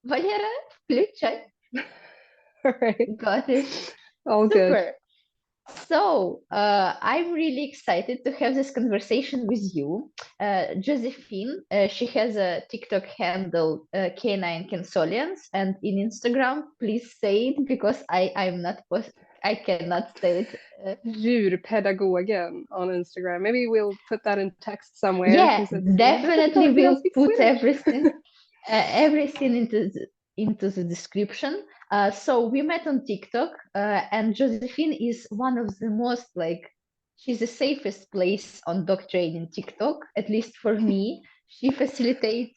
Валера, включай. All right. Got it. All good. Super. So, I'm really excited to have this conversation with you. Josephine, she has a TikTok handle, Canine Consolians, and in Instagram, please say it because I cannot say it. Djurpedagogen on Instagram. Maybe we'll put that in text somewhere Yeah, because it's definitely we don't we'll speak put Swedish. everything into the description. So we met on TikTok, and Josephine is one of the most like she's the safest place on dog training TikTok, at least for me. She facilitates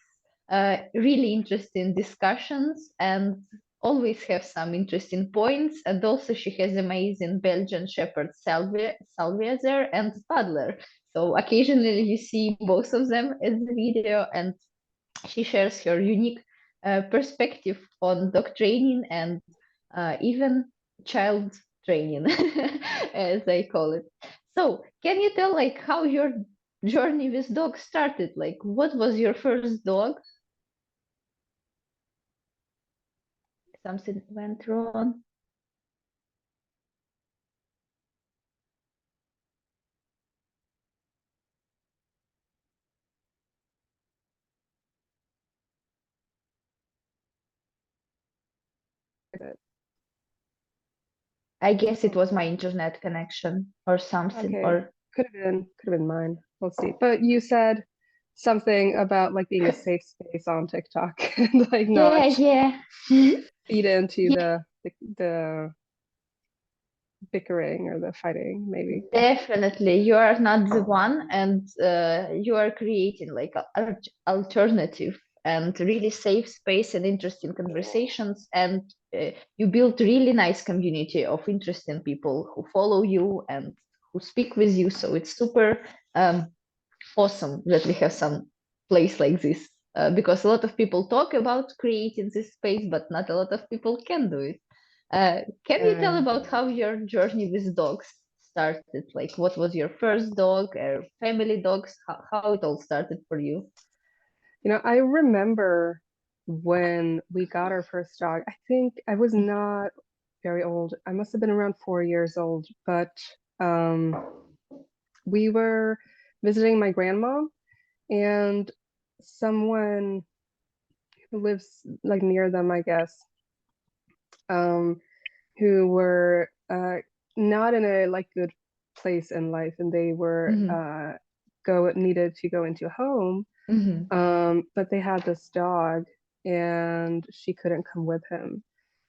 really interesting discussions and always have some interesting points. And also she has amazing Belgian Shepherd Salvia there and Toddler. So occasionally you see both of them in the video, and she shares her unique perspective on dog training and even child training, as I call it. So, can you tell like how your journey with dogs started? Like, what was your first dog? Something went wrong. I guess it was my internet connection or something, Okay, or could have been mine. We'll see. But you said something about like being a safe space on TikTok and like yeah, not yeah. feed into the bickering or the fighting, maybe. Definitely, you are not the one, and you are creating like alternative and really safe space and interesting conversations, and you build really nice community of interesting people who follow you and who speak with you. So it's super um, awesome that we have some place like this, because a lot of people talk about creating this space, but not a lot of people can do it. Can you tell Yeah. about how your journey with dogs started? Like, what was your first dog or family dogs? How it all started for you? I remember when we got our first dog. I think I was not very old. I must have been around 4 years old, but um, we were visiting my grandma, and someone who lives like near them, I guess, um, who were not in a like good place in life, and they were Hmm. go needed to go into a home. Hmm. But they had this dog, and she couldn't come with him.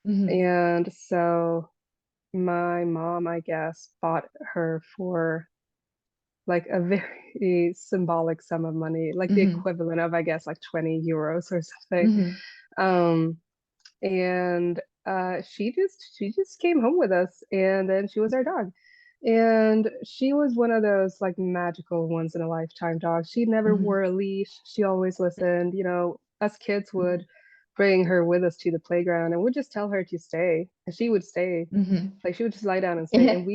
Hmm. And so my mom, I guess, bought her for like a very symbolic sum of money, like the Hmm. equivalent of, I guess, like 20 euros or something. Hmm. Um, and she just came home with us, and then she was our dog. And she was one of those like magical once in a lifetime dogs. She never Hmm. wore a leash. She always listened. Us kids would bring her with us to the playground and would just tell her to stay, and she would stay. Hmm. Like she would just lie down and stay. And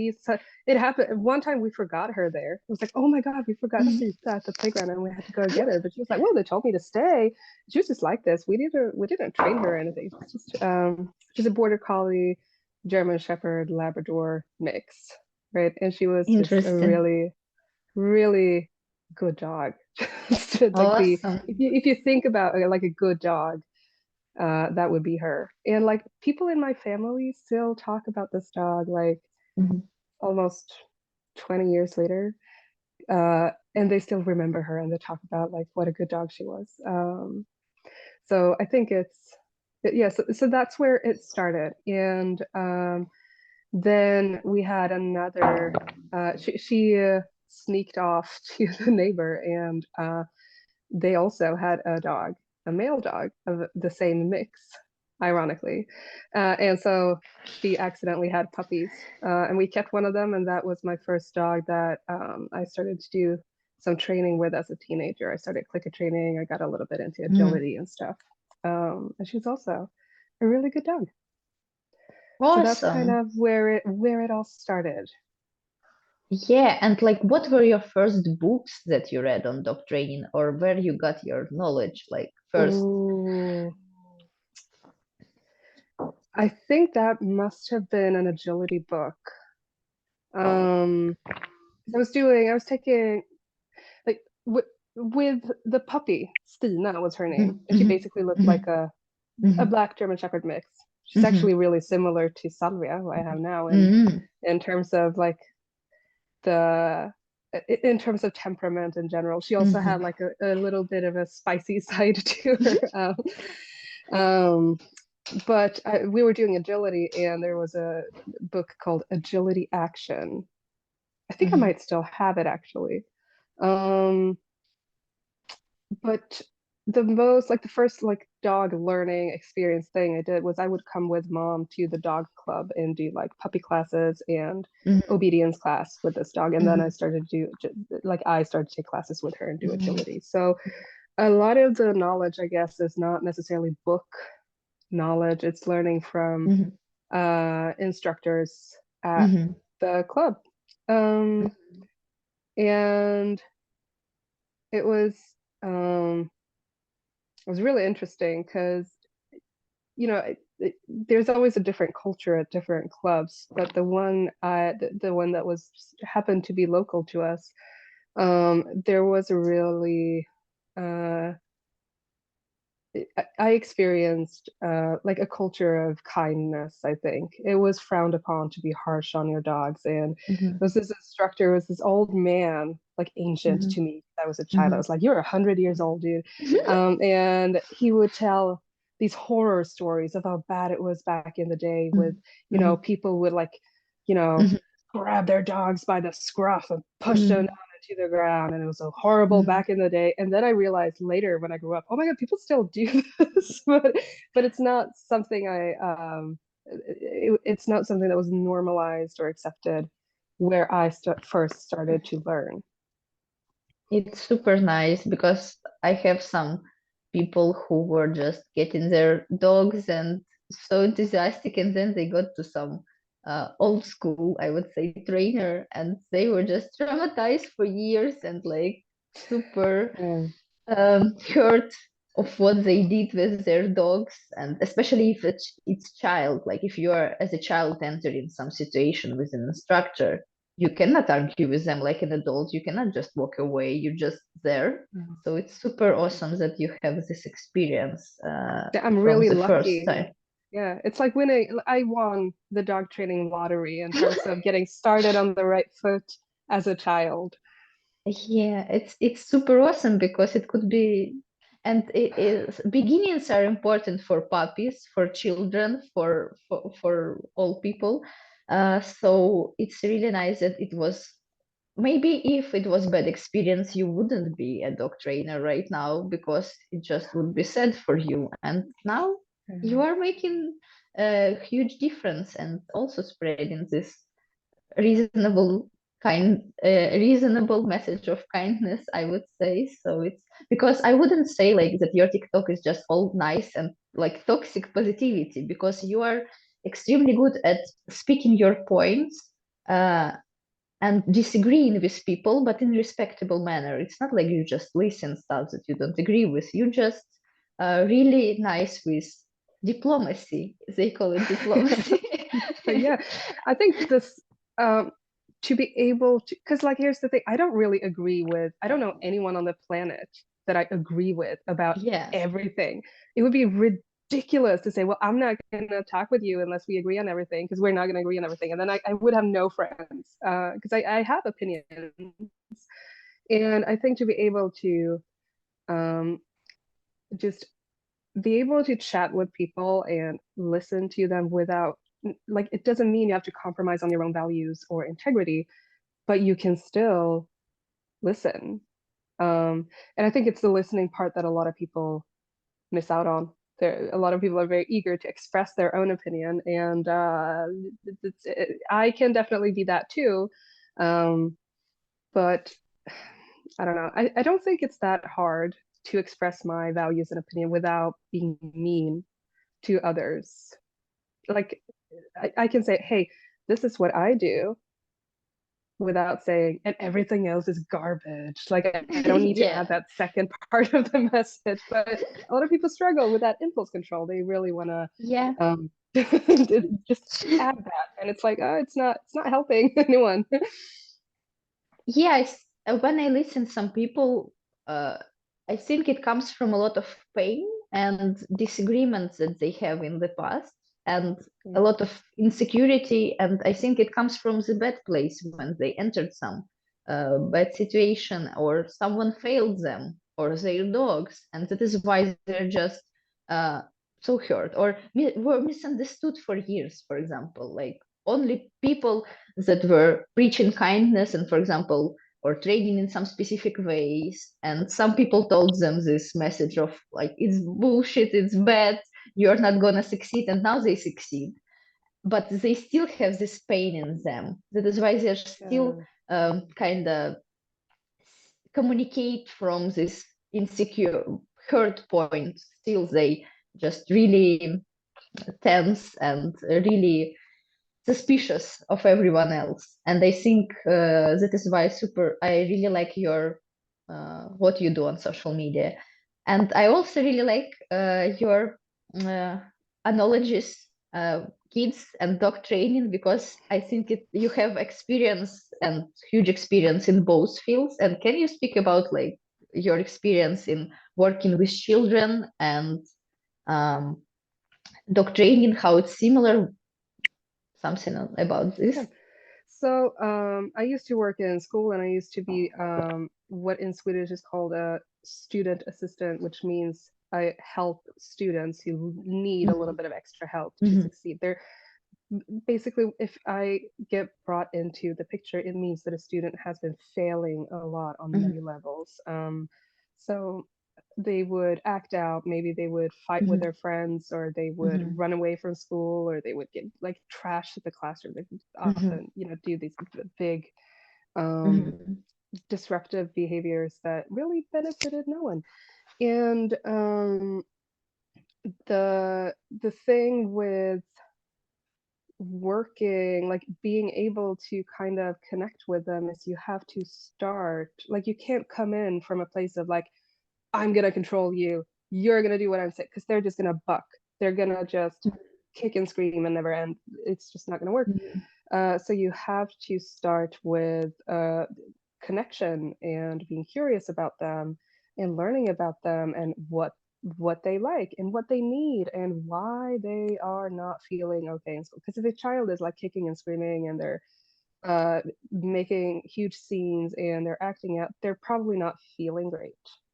it happened one time we forgot her there. It was like, oh my God, we forgot her at the playground and we had to go get her. But she was like, well, they told me to stay. She was just like this. We didn't train her or anything. She's a border collie, German Shepherd, Labrador mix, right? And she was just a Interesting. really, really good dog. Like Awesome. if you think about like a good dog, that would be her. And like people in my family still talk about this dog like Mhm. almost 20 years later. And they still remember her and they talk about like what a good dog she was. So I think yeah, so that's where it started. And then we had another, she sneaked off to the neighbor, and they also had a dog, a male dog of the same mix, ironically. And so she accidentally had puppies, and we kept one of them, and that was my first dog that I started to do some training with as a teenager. I started clicker training. I got a little bit into Mhm. agility and stuff. And she's also a really good dog. So that's kind Awesome. of where it all started. Yeah, and like, what were your first books that you read on dog training, or where you got your knowledge, like first? Ooh. I think that must have been an agility book. I was taking like with the puppy, Stina was her name, and she basically looked like a black German Shepherd mix. She's actually really similar to Salvia, who I have now, in terms of like the in terms of temperament in general. She also had like a little bit of a spicy side to her. But we were doing agility, and there was a book called Agility Action. I think I might still have it actually. But the first like dog learning experience thing I did was I would come with mom to the dog club and do like puppy classes and obedience class with this dog. And then I started to take classes with her and do agility. So a lot of the knowledge, I guess, is not necessarily book knowledge. It's learning from instructors at the club. And it was really interesting because there's always a different culture at different clubs, but the one that was happened to be local to us, there was a really I experienced like a culture of kindness. I think it was frowned upon to be harsh on your dogs, and there was this instructor, was this old man, like ancient to me. I was a child. I was like, "You're 100 years old, dude," and he would tell these horror stories of how bad it was back in the day with, people would like, grab their dogs by the scruff and push them down into the ground, and it was so horrible back in the day. And then I realized later when I grew up, oh my god, people still do this, but it's not something it's not something that was normalized or accepted where I first started to learn. It's super nice because I have some people who were just getting their dogs and so enthusiastic, and then they got to some old school, I would say, trainer, and they were just traumatized for years and like super hurt of what they did with their dogs. And especially if it's child, like if you are as a child entering some situation with an instructor, you cannot argue with them like an adult. You cannot just walk away. You're just there. So it's super awesome that you have this experience I'm from really the lucky. first time. Yeah, it's like when I won the dog training lottery in terms of getting started on the right foot as a child. Yeah, it's super awesome because it could be, and it is, beginnings are important for puppies, for children, for all people. So it's really nice that it was. Maybe if it was bad experience, you wouldn't be a dog trainer right now because it just would be sad for you. And now you are making a huge difference and also spreading this reasonable reasonable message of kindness, I would say. So it's because I wouldn't say like that your TikTok is just all nice and like toxic positivity, because you are extremely good at speaking your points and disagreeing with people, but in respectable manner. It's not like you just listen stuff that you don't agree with. You just really nice with diplomacy. They call it diplomacy. Yeah, I think this to be able to, because like here's the thing, I don't know anyone on the planet that I agree with about Yes. everything. It would be ridiculous to say, well, I'm not going to talk with you unless we agree on everything, because we're not going to agree on everything, and then I would have no friends, because I have opinions. And I think to be able to just be able to chat with people and listen to them without, like, it doesn't mean you have to compromise on your own values or integrity, but you can still listen. And I think it's the listening part that a lot of people miss out on. A lot of people are very eager to express their own opinion, and I can definitely be that too. But I don't know. I don't think it's that hard to express my values and opinion without being mean to others. Like I can say, hey, this is what I do. without saying, and everything else is garbage. Like I don't need to Yeah. add that second part of the message. But a lot of people struggle with that impulse control. They really want to Yeah. just add that, and it's like, oh, it's not helping anyone. Yeah, when I listen some people, I think it comes from a lot of pain and disagreements that they have in the past, and a Yeah. lot of insecurity. And I think it comes from the bad place when they entered some bad situation, or someone failed them, or their dogs, and that is why they're just uh, so hurt, or were misunderstood for years. For example, like only people that were preaching kindness and, for example, or training in some specific ways, and some people told them this message of like, it's bullshit, it's bad, you're not gonna succeed, and now they succeed, but they still have this pain in them. That is why they're still Yeah. kind of communicate from this insecure hurt point. Still they just really tense and really suspicious of everyone else. And I think that is why I really like your what you do on social media. And I also really like your uh, analogies, kids and dog training, because I think you have experience and huge experience in both fields. And can you speak about like your experience in working with children and um, dog training, how it's similar, something about Yeah. this? So I used to work in school, and I used to be what in Swedish is called a student assistant, which means I help students who need a little Mhm, bit of extra help to mhm, succeed. They're basically, if I get brought into the picture, it means that a student has been failing a lot on mhm, many levels. So they would act out, maybe they would fight with mhm, their friends, or they would mhm, run away from school, or they would get like trashed at the classroom. They would mhm, often, do these big um, mhm, disruptive behaviors that really benefited no one. And the thing with working, like being able to kind of connect with them, is you have to start, like you can't come in from a place of like, I'm gonna control you, you're gonna do what I'm saying, because they're just gonna buck, they're gonna just kick and scream and never end. It's just not gonna work. mhm, So you have to start with connection and being curious about them and learning about them, and what they like and what they need and why they are not feeling okay in school. Because if a child is like kicking and screaming, and they're uh, making huge scenes, and they're acting out, they're probably not feeling great.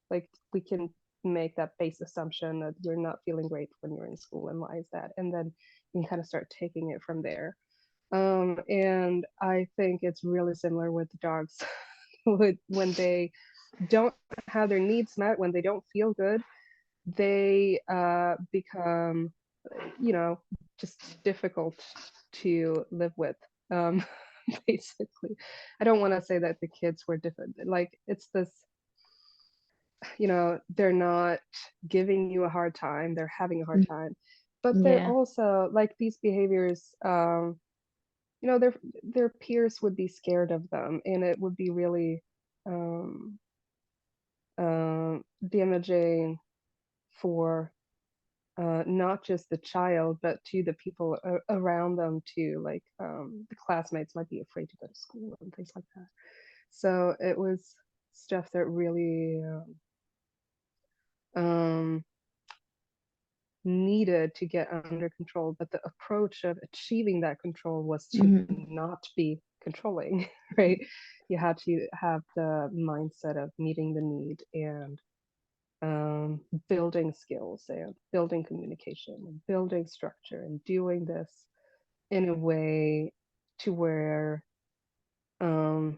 Like we can make that base assumption that you're not feeling great when you're in school, and why is that? And then you can kind of start taking it from there. And I think it's really similar with the dogs. When they don't have their needs met, when they don't feel good, they become, you know, just difficult to live with. Um, basically, I don't want to say that the kids were different. Like it's this, they're not giving you a hard time; they're having a hard mhm. time. But they're Yeah, also like these behaviors. Their peers would be scared of them, and it would be really um, damaging for not just the child, but to the people around them too. Like the classmates might be afraid to go to school and things like that. So it was stuff that really um, needed to get under control. But the approach of achieving that control was to mhm. not be controlling, right? You had to have the mindset of meeting the need, and building skills, and building communication, and building structure, and doing this in a way to where um,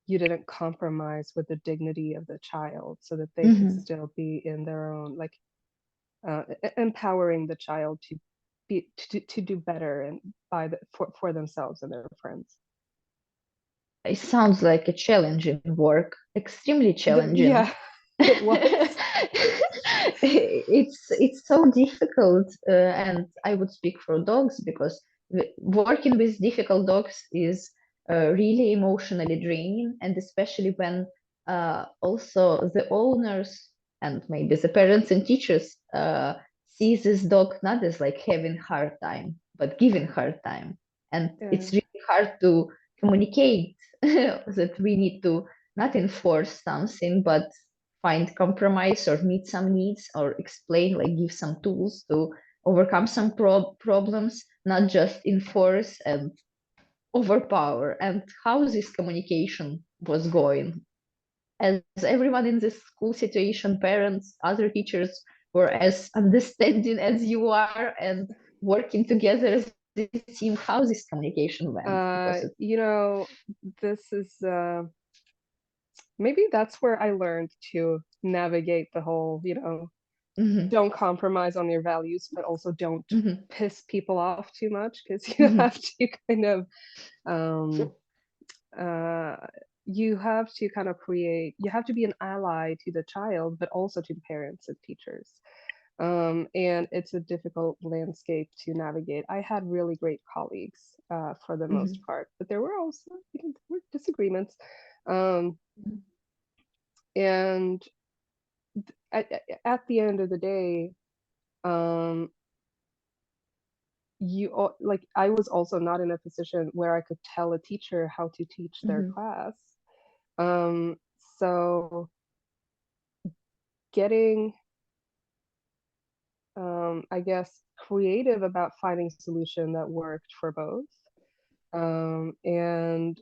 you didn't compromise with the dignity of the child, so that they could Mhm. still be in their own, like empowering the child to to do better, and for themselves and their friends. It sounds like a challenging work, extremely challenging. Yeah, it was. It's so difficult, and I would speak for dogs because working with difficult dogs is really emotionally draining, and especially when also the owners and maybe the parents and teachers see this dog not as like having hard time, but giving hard time. And Yeah. it's really hard to communicate that we need to not enforce something, but find compromise or meet some needs or explain, like give some tools to overcome some problems, not just enforce and overpower. And how this communication was going, as everyone in this school situation, parents, other teachers, were as understanding as you are and working together as a team, how this communication went, because it's You know, this is maybe that's where I learned to navigate the whole, you know, Mhm, don't compromise on your values, but also don't mhm, piss people off too much, because you mhm, have to kind of um uh you have to kind of create, you have to be an ally to the child, but also to the parents and teachers. And it's a difficult landscape to navigate. I had really great colleagues for the most mhm, part, but there were also, you know, there were disagreements. Um, and at the end of the day, um, like I was also not in a position where I could tell a teacher how to teach their mhm, class. Um, so getting, I guess, creative about finding a solution that worked for both. And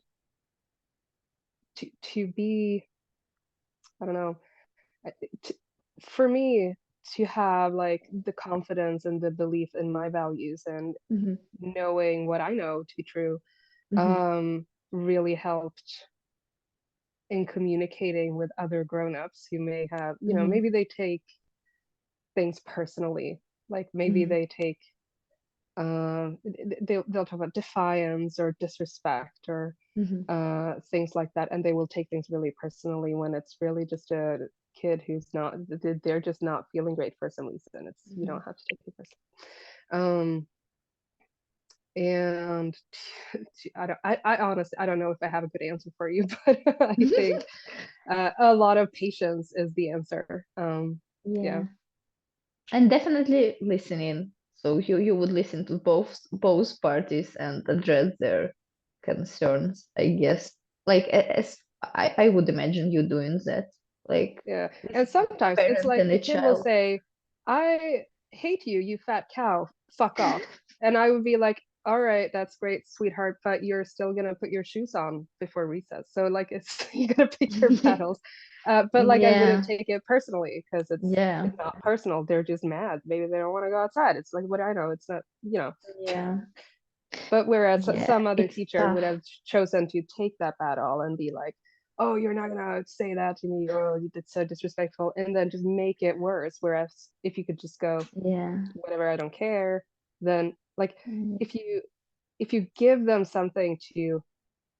to be, I don't know, I- to, for me to have like the confidence and the belief in my values and mhm, knowing what I know to be true, mhm, really helped in communicating with other grown-ups who may have, you know, mhm, maybe they take things personally, like maybe mhm, they take they'll talk about defiance or disrespect or mhm, things like that, and they will take things really personally when it's really just a kid who's not, they're just not feeling great for some reason. It's, you mhm. don't have to take it personally. And I honestly, I don't know if I have a good answer for you, but I think a lot of patience is the answer. Yeah. Yeah, and definitely listening. So you would listen to both parties and address their concerns, I guess. Like as I would imagine you doing that, like Yeah. And listening to sometimes it's parent like and the a kid will child. say, I hate you, you fat cow, fuck off. And I would be like, all right, that's great, sweetheart, but you're still gonna put your shoes on before recess. So like it's you gotta pick your battles. But like I wouldn't Yeah, take it personally because yeah, it's not personal. They're just mad. Maybe they don't want to go outside. It's like what do I know? It's not, you know. yeah, But whereas yeah. some other It's teacher would tough. have chosen to take that battle and be like, "Oh, you're not gonna say that to me. Oh, that's so disrespectful," and then just make it worse. Whereas if you could just go, Yeah. "Whatever, I don't care," then like Mm, if you if you give them something to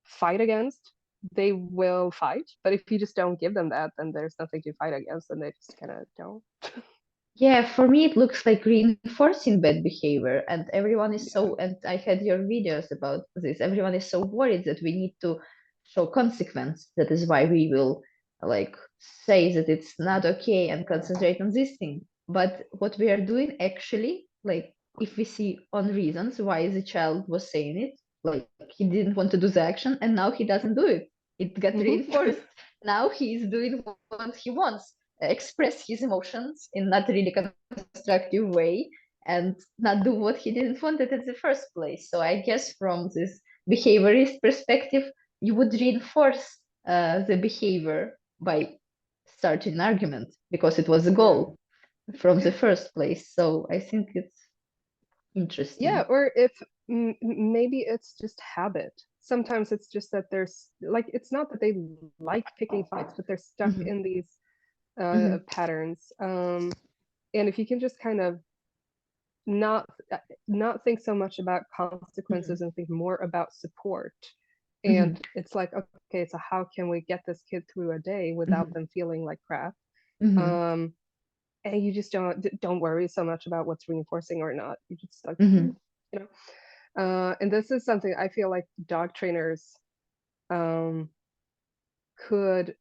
fight against, they will fight. But if you just don't give them that, then there's nothing to fight against, and they just kind of don't. yeah, for me it looks like reinforcing bad behavior, and everyone is Yeah. so, and I had your videos about this, everyone is so worried that we need to show consequence. That is why we will like say that it's not okay and concentrate on this thing. But what we are doing actually, like if we see on reasons why the child was saying it, like he didn't want to do the action and now he doesn't do it. It got Mm-hmm. reinforced. Now he is doing what he wants, express his emotions in not really constructive way and not do what he didn't want it in the first place. So I guess from this behaviorist perspective, you would reinforce the behavior by starting an argument because it was a Yeah. goal from the first place. So I think it's Yeah, interesting. or if maybe it's just habit. Sometimes it's just that there's like it's not that they like picking fights, but they're stuck Hmm. in these Hmm. patterns. And if you can just kind of not not think so much about Hmm. consequences and think more about support. Hmm. And it's like, okay, so how can we get this kid through a day without Hmm. them feeling like crap? Hmm. Um, and you just don't worry so much about what's reinforcing or not. You just like, Hmm. you know. And this is something I feel like dog trainers. um, could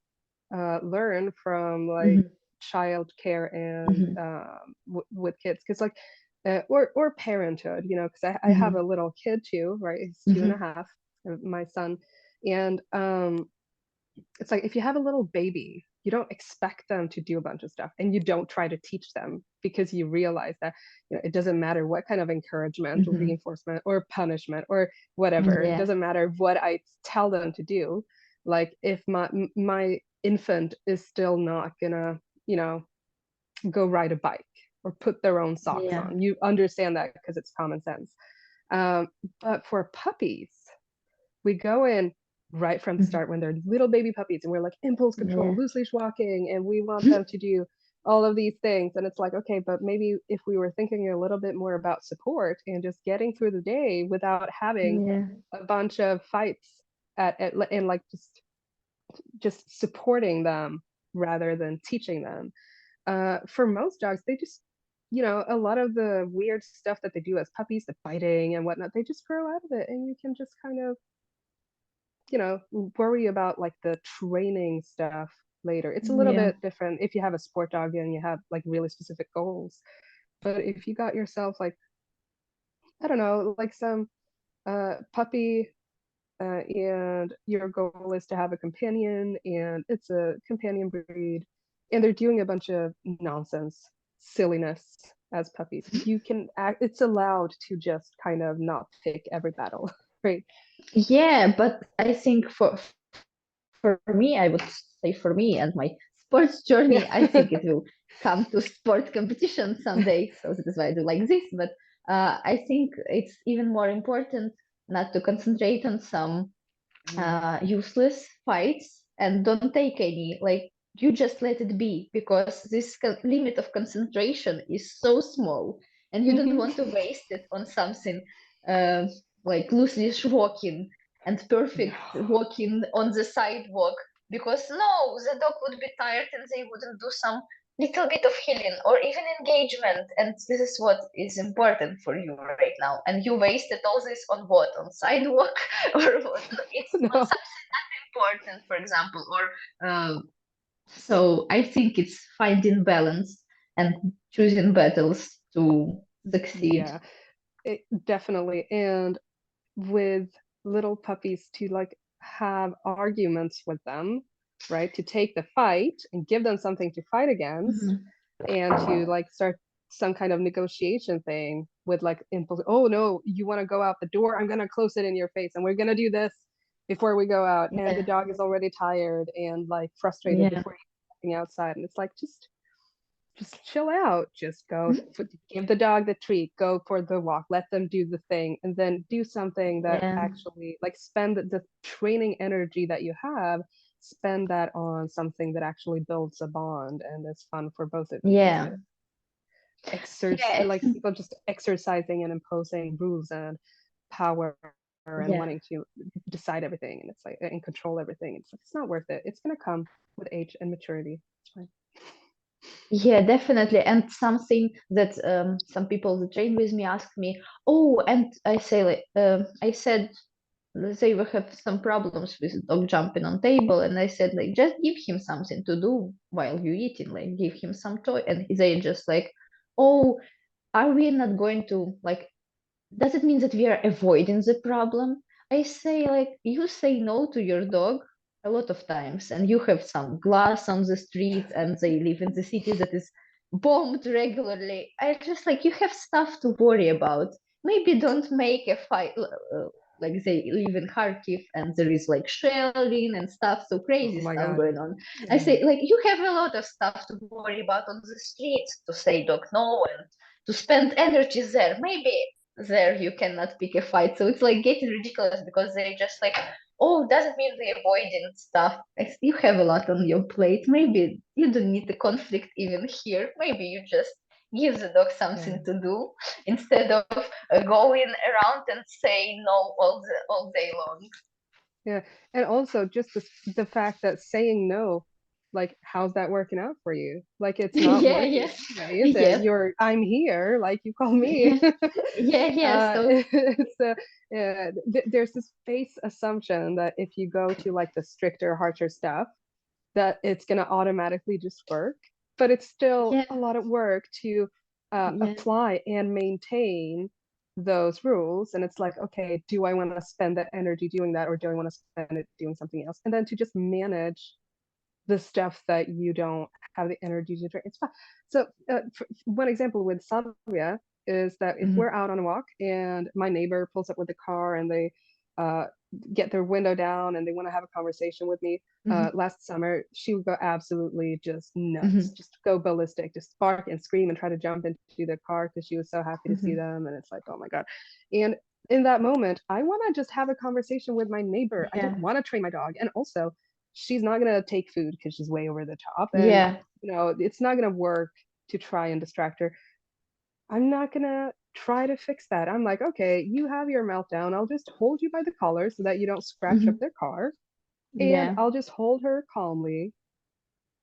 learn from like Mhm. child care and Mhm. with kids, because like or parenthood, you know, because I have Mhm. a little kid too, right? He's two and a Mhm. half, my son. And it's like if you have a little baby, you don't expect them to do a bunch of stuff, and you don't try to teach them, because you realize that, you know, it doesn't matter what kind of encouragement or Mhm. reinforcement or punishment or whatever. It Yeah. doesn't matter what I tell them to do. Like if my infant is still not gonna, you know, go ride a bike or put their own socks Yeah. on, you understand that because it's common sense. um, but for puppies, we go in right from the Mhm. start when they're little baby puppies, and we're like impulse control, Yeah. loose leash walking, and we want them to do all of these things. And it's like, okay, but maybe if we were thinking a little bit more about support and just getting through the day without having Yeah. a bunch of fights and like just supporting them rather than teaching them. For most dogs, they just, you know, a lot of the weird stuff that they do as puppies, the biting and whatnot, they just grow out of it, and you can just kind of, you know, worry about like the training stuff later. It's a little Yeah. bit different if you have a sport dog and you have like really specific goals. But if you got yourself like, I don't know, like some puppy, and your goal is to have a companion, and it's a companion breed, and they're doing a bunch of nonsense, silliness as puppies, you can act, it's allowed to just kind of not pick every battle, right? Yeah, but I think for me, I would say for me and my sports Yeah. journey, I think it will come to sport competition someday. So that is why I do like this. But I think it's even more important not to concentrate on some useless fights and don't take any, like you just let it be, because this limit of concentration is so small and you don't Mhm. want to waste it on something uh, like loosely walking and No. perfect walking on the sidewalk, because no, the dog would be tired and they wouldn't do some little bit of healing or even engagement, and this is what is important for you right now, and you wasted all this on what, on sidewalk or what? No, it's not No. something that important, for example, or so I think it's finding balance and choosing battles to succeed. Yeah, definitely. And with little puppies, to like have arguments with them, right? To take the fight and give them something to fight against, Mhm. and to like start some kind of negotiation thing with like impulse. Oh no, you want to go out the door? I'm gonna close it in your face, and we're gonna do this before we go out. And the Yeah, dog is already tired and like frustrated yeah, before you're outside, and it's like just chill out, just go give the dog the treat, go for the walk, let them do the thing, and then do something that yeah, actually like spend the training energy that you have, spend that on something that actually builds a bond and is fun for both of you, instead yeah, of exercise, yeah, like people just exercising and imposing rules and power and yeah. wanting to decide everything, and it's like and control everything. It's like it's not worth it. It's going to come with age and maturity. It's fine. Yeah, definitely. And something that some people that train with me ask me, oh, and I say like I said they will have some problems with dog jumping on table, and I said like just give him something to do while you eating, like give him some toy, and they just like, oh, are we not going to like, does it mean that we are avoiding the problem? I say, like, you say no to your dog a lot of times, and you have some glass on the street, and they live in the city that is bombed regularly. I just like, you have stuff to worry about. Maybe don't make a fight. Like they live in Kharkiv and there is like shelling and stuff, so Oh crazy my stuff god. going on. I Yeah. say, like, you have a lot of stuff to worry about on the streets to say dog no and to spend energy there. Maybe there you cannot pick a fight. So it's like getting ridiculous because they just like, oh, doesn't mean they avoiding stuff. You have a lot on your plate. Maybe you don't need the conflict even here. Maybe you just give the dog Yeah. something to do instead of going around and saying no all day long. Yeah. And also just the fact that saying no like, how's that working out for you? Like, it's not Yeah, working yeah, anyway, is it? yeah, I'm here, like, you call me. yeah, yeah, yeah. So It's there's this base assumption that if you go to like the stricter, harsher stuff, that it's going to automatically just work. But it's still yeah, a lot of work to yeah, apply and maintain those rules. And it's like, okay, do I want to spend that energy doing that, or do I want to spend it doing something else? And then to just manage the stuff that you don't have the energy to drink. It's fine. So one example with Salvia is that if mhm, we're out on a walk and my neighbor pulls up with the car and they uh, get their window down and they want to have a conversation with me, mhm, last summer she would go absolutely just nuts, mhm, just go ballistic, just bark and scream and try to jump into the car because she was so happy to see mhm. them. And it's like, oh my God. And in that moment, I want to just have a conversation with my neighbor. I don't Yeah, want to train my dog. And also, she's not going to take food because she's way over the top. And, yeah, it's not going to work to try and distract her. I'm not going to try to fix that. I'm like, okay, you have your meltdown. I'll just hold you by the collar so that you don't scratch up mhm, their car. And yeah, I'll just hold her calmly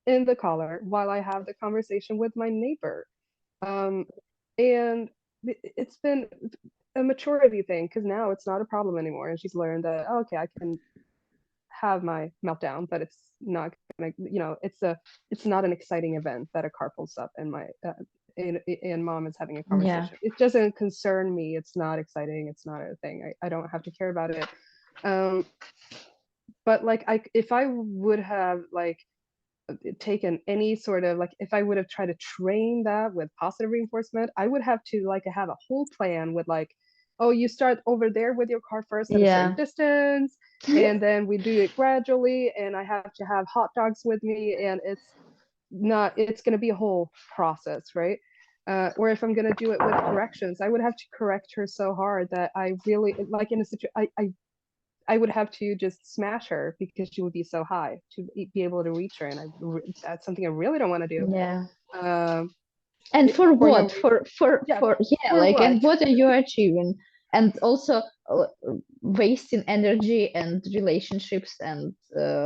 in the collar while I have the conversation with my neighbor. Um, and it's been a maturity thing because now it's not a problem anymore. And she's learned that, oh, okay, I can have my meltdown, but it's not gonna, it's not an exciting event that a car pulls up and my and mom is having a yeah, conversation. It doesn't concern me. It's not exciting. It's not a thing. I don't have to care about it. Um, but like if I would have like taken any sort of, like, if I would have tried to train that with positive reinforcement, I would have to like have a whole plan with like, oh, you start over there with your car first at a certain yeah, distance, and then we do it gradually, and I have to have hot dogs with me, and it's going to be a whole process, right? Or if I'm going to do it with corrections, I would have to correct her so hard that I really, like, in a situation, I would have to just smash her because she would be so high to be able to reach her, and that's something I really don't want to do. yeah. Um, And for for no what? reason. Yeah, For yeah, for like, what? and what are you achieving? And also wasting energy and relationships and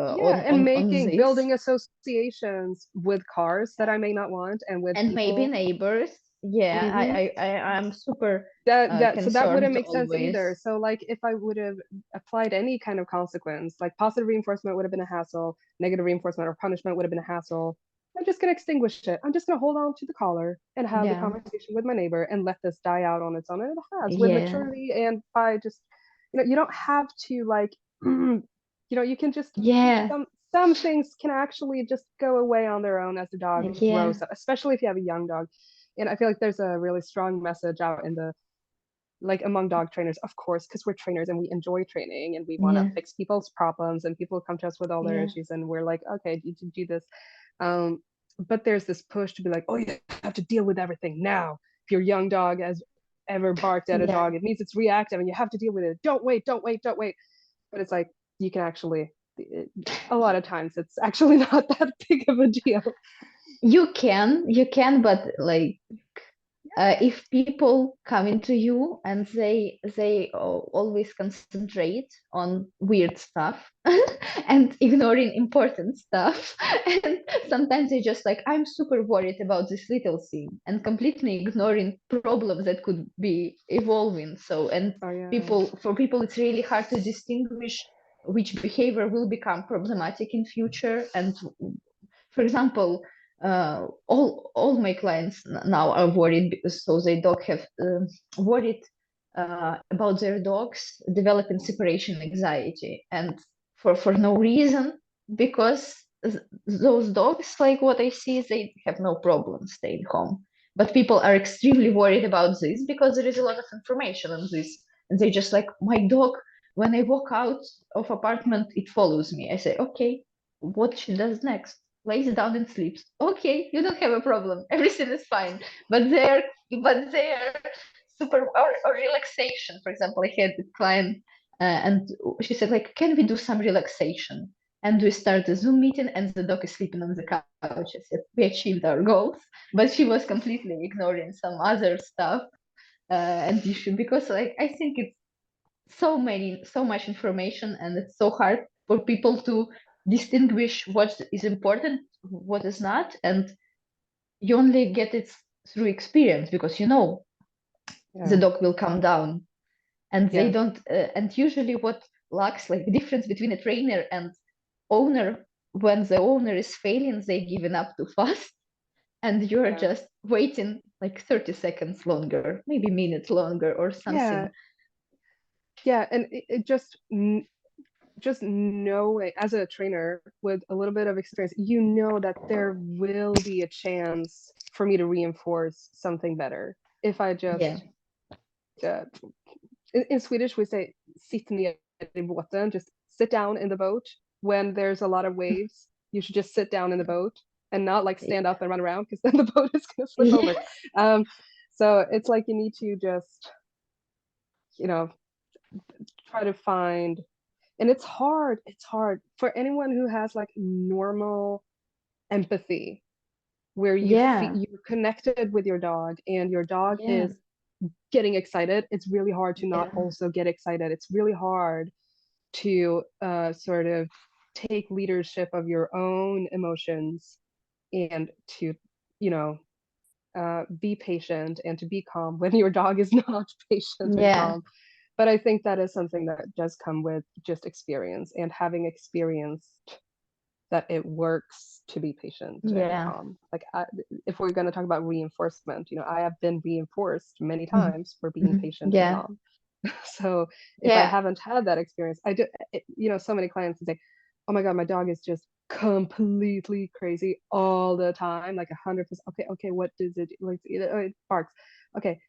Yeah, and on this, building associations with cars that I may not want, and with and maybe people. neighbors. Yeah, Hmm. I'm super So that wouldn't concerned make sense always. either. So like if I would have applied any kind of consequence, like positive reinforcement would have been a hassle, negative reinforcement or punishment would have been a hassle. I'm just gonna extinguish it. I'm just gonna hold on to the collar and have the Yeah, conversation with my neighbor and let this die out on its own. And it has, with yeah, maturity and by just, you don't have to like you can just, yeah, some things can actually just go away on their own as the dog yeah, grows up, especially if you have a young dog. And I feel like there's a really strong message out in the, like, among dog trainers, of course, because we're trainers and we enjoy training and we want to yeah, fix people's problems, and people come to us with all their yeah, issues and we're like, okay, you can do this. um but there's this push to be like, oh, you have to deal with everything now. If your young dog has ever barked at a yeah. dog, it means it's reactive and you have to deal with it. Don't wait, don't wait, don't wait. But it's like, you can actually, a lot of times it's actually not that big of a deal. You can, but like, if people come into you and they always concentrate on weird stuff and ignoring important stuff, and sometimes they just like, I'm super worried about this little thing, and completely ignoring problems that could be evolving. So, and Oh yeah. people it's really hard to distinguish which behavior will become problematic in future. And for example, all my clients now are worried because so they dog have worried about their dogs developing separation anxiety, and for no reason, because those dogs, like what I see, they have no problem staying home, but people are extremely worried about this because there is a lot of information on this, and they just like, my dog, when I walk out of apartment, it follows me. I say, okay, what she does next? Lays down and sleeps. Okay, you don't have a problem. Everything is fine. But they're super, or relaxation. For example, I had a client, and she said, like, can we do some relaxation? And we start a Zoom meeting, and the dog is sleeping on the couch. I said, we achieved our goals, but she was completely ignoring some other stuff and issue, because like, I think it's so much information, and it's so hard for people to distinguish what is important what is not, and you only get it through experience, because you know the Yeah. dog will come down, and they Yeah. don't and usually what lacks, like the difference between a trainer and owner, when the owner is failing, they giving up too fast, and you're Yeah. just waiting like 30 seconds longer, maybe minutes longer or something. Yeah. Yeah. And it just knowing, as a trainer with a little bit of experience, you know that there will be a chance for me to reinforce something better if I Yeah. just uh, in Swedish we say sitt ner i båten, just sit down in the boat. When there's a lot of waves, you should just sit down in the boat and not like stand up and run around, because then the boat is going to flip over. Yeah. um, so it's like you need to just, you know, try to find, and it's hard for anyone who has like normal empathy, where Yeah. you're connected with your dog and your dog Yeah. is getting excited. It's really hard to not Yeah. also get excited. It's really hard to sort of take leadership of your own emotions and to, you know, be patient and to be calm when your dog is not patient and Yeah. calm. But I think that is something that does come with just experience and having experienced that it works to be patient and Yeah. calm. Like if we're going to talk about reinforcement, you know, I have been reinforced many Mhm. times for being Mhm. patient and Yeah. calm. So if I Yeah. haven't had that experience, I do, you know, so many clients say, oh my God, my dog is just completely crazy all the time, like 100%. Okay, okay, what does it like? It barks. Okay,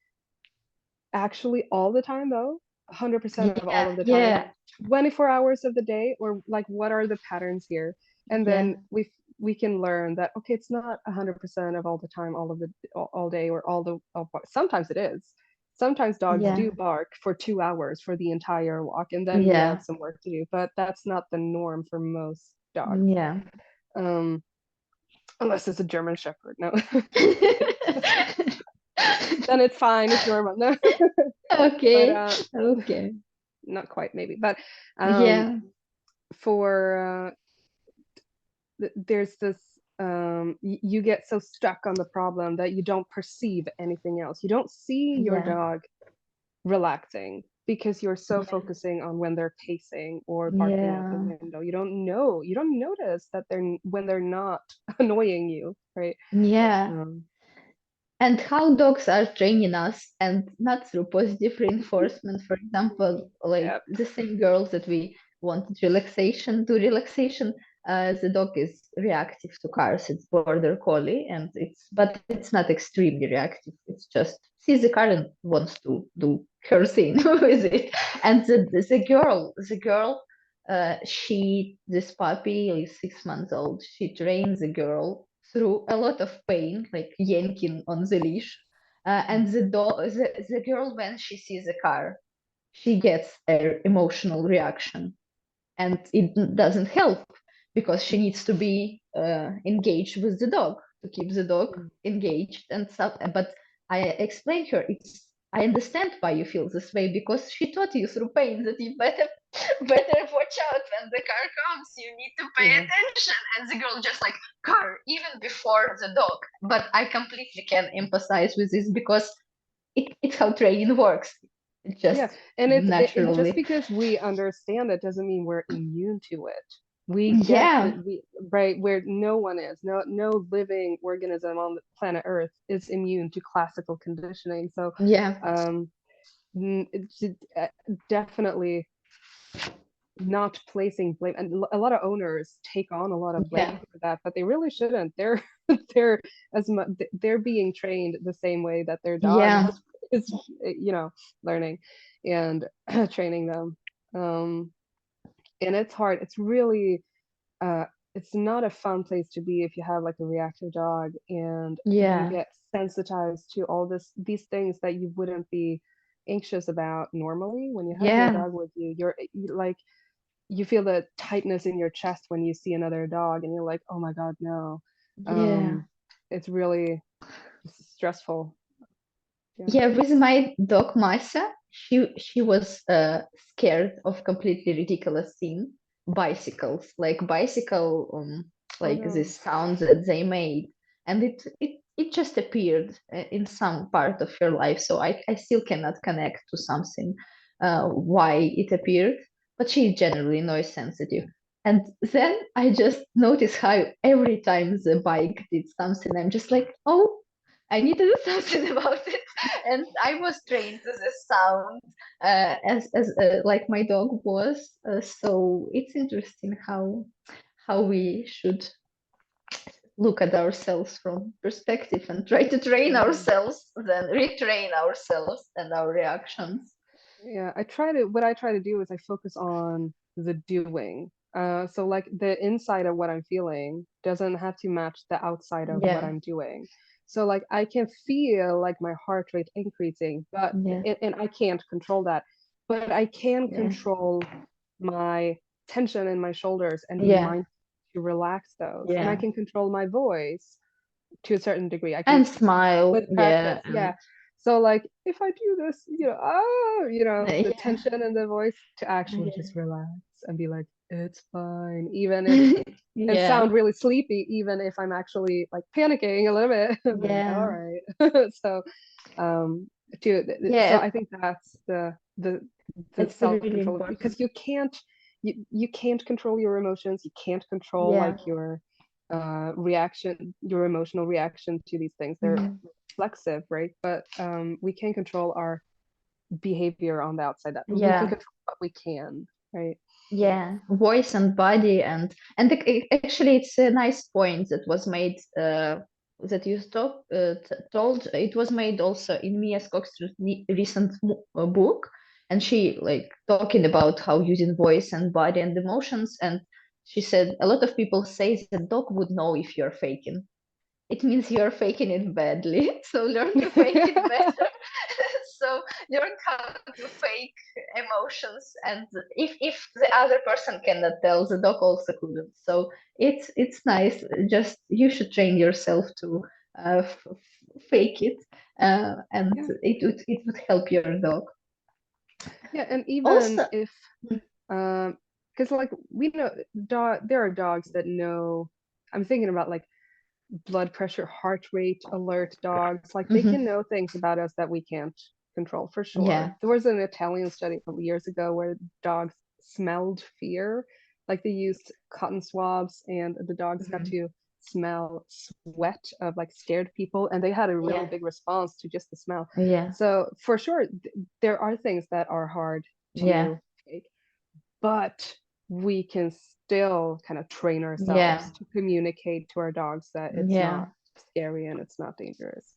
actually, all the time though, 100% of all Yeah. of the time, Yeah. 24 hours of the day, or like what are the patterns here? And Yeah. then we can learn that okay, it's not 100% of all the time, all of the all day, or sometimes it is. Sometimes dogs Yeah. do bark for 2 hours for the entire walk, and then we have Yeah. some work to do, but that's not the norm for most dogs. Yeah. um unless it's a German Shepherd. No. Then it's fine, it's normal. No. But Okay. Okay. not quite maybe, but um Yeah. for there's this you get so stuck on the problem that you don't perceive anything else. You don't see your Yeah. dog relaxing because you're so Yeah. focusing on when they're pacing or barking out the Yeah. window. You don't notice that they're when they're not annoying you, right? Yeah. um And how dogs are training us, and not through positive reinforcement. For example, like yeah. the same girls that we wanted relaxation, the dog is reactive to cars. It's border collie, and it's not extremely reactive. It's just sees the car and wants to do her thing with it. And the girl, this puppy is 6 months old. She trains the girl through a lot of pain, like yanking on the leash. And the girl, when she sees a car, she gets an emotional reaction, and it doesn't help, because she needs to be engaged with the dog to keep the dog engaged and stuff. But I explained her, I understand why you feel this way, because she taught you through pain that you better watch out when the car comes. You need to pay Yeah. attention. And the girl just like, car even before the dog. But I completely can empathize with this, because it's how training works. It Yeah, just and it just naturally. because we understand it doesn't mean we're immune to it. We get Yeah. that we right where no one is, no living organism on the planet Earth is immune to classical conditioning. So, Yeah. um, it's definitely not placing blame, and a lot of owners take on a lot of Yeah. blame for that, but they really shouldn't. They're they're as much they're being trained the same way that their dog Yeah. is, you know, learning and training them. And it's hard. It's really it's not a fun place to be if you have like a reactive dog and you Yeah. get sensitized to all these things that you wouldn't be anxious about normally when you have your Yeah. dog with you. Like you feel the tightness in your chest when you see another dog and you're like, oh my God, no. Yeah. It's really stressful. Yeah. Yeah, with my dog Masa, she was scared of completely ridiculous thing, bicycles, like bicycle. Oh like no. this sound that they made, and it just appeared in some part of her life. So I still cannot connect to something why it appeared, but she's generally noise sensitive. And then I just noticed how every time the bike did something, I'm just like, oh, I need to do something about it. And I was trained to the sound as like my dog was. So it's interesting how we should look at ourselves from perspective and try to train Yeah. ourselves, then retrain ourselves and our reactions. Yeah, what I try to do is I focus on the doing. So like the inside of what I'm feeling doesn't have to match the outside of what Yeah, I'm doing. So like I can feel like my heart rate increasing, but yeah, and I can't control that, but I can yeah, control my tension in my shoulders and be yeah, mindful to relax those. And I yeah. can control my voice to a certain degree. I can And smile, with yeah, practice, yeah. and So like if I do this, the yeah, tension in the voice to actually yeah, just relax and be like, it's fine, even if and yeah, sound really sleepy, even if I'm actually like panicking a little bit. Be like, all yeah, right. So um so yeah. I think that's the It's really self-control important. because you can't control your emotions, you can't control Yeah, like your your emotional reaction to these things. They're mhm, reflexive, right? But we can control our behavior on the outside. That we can yeah. control what we can, right? Yeah, voice and body, actually, it's a nice point that was made that you told. It was made also in Mia Skogström's recent book, and she like talking about how using voice and body and emotions, and she said a lot of people say the dog would know if you're faking. It means you're faking it badly. So learn to fake it better. So learn how to fake emotions, and if the other person cannot tell, the dog also couldn't. So it's nice. Just you should train yourself to fake it, and Yeah, it would help your dog. yeah, and even Also, if because like we know there are dogs that know. I'm thinking about like blood pressure, heart rate alert dogs. Like they mhm, can know things about us that we can't control for sure. yeah, There was an Italian study a couple years ago where dogs smelled fear. Like they used cotton swabs and the dogs got mhm, to smell sweat of like scared people and they had a really yeah, big response to just the smell. yeah, So for sure there are things that are hard yeah, to take, but we can still kind of train yeah, ourselves to communicate to our dogs that it's yeah. not scary and it's not dangerous.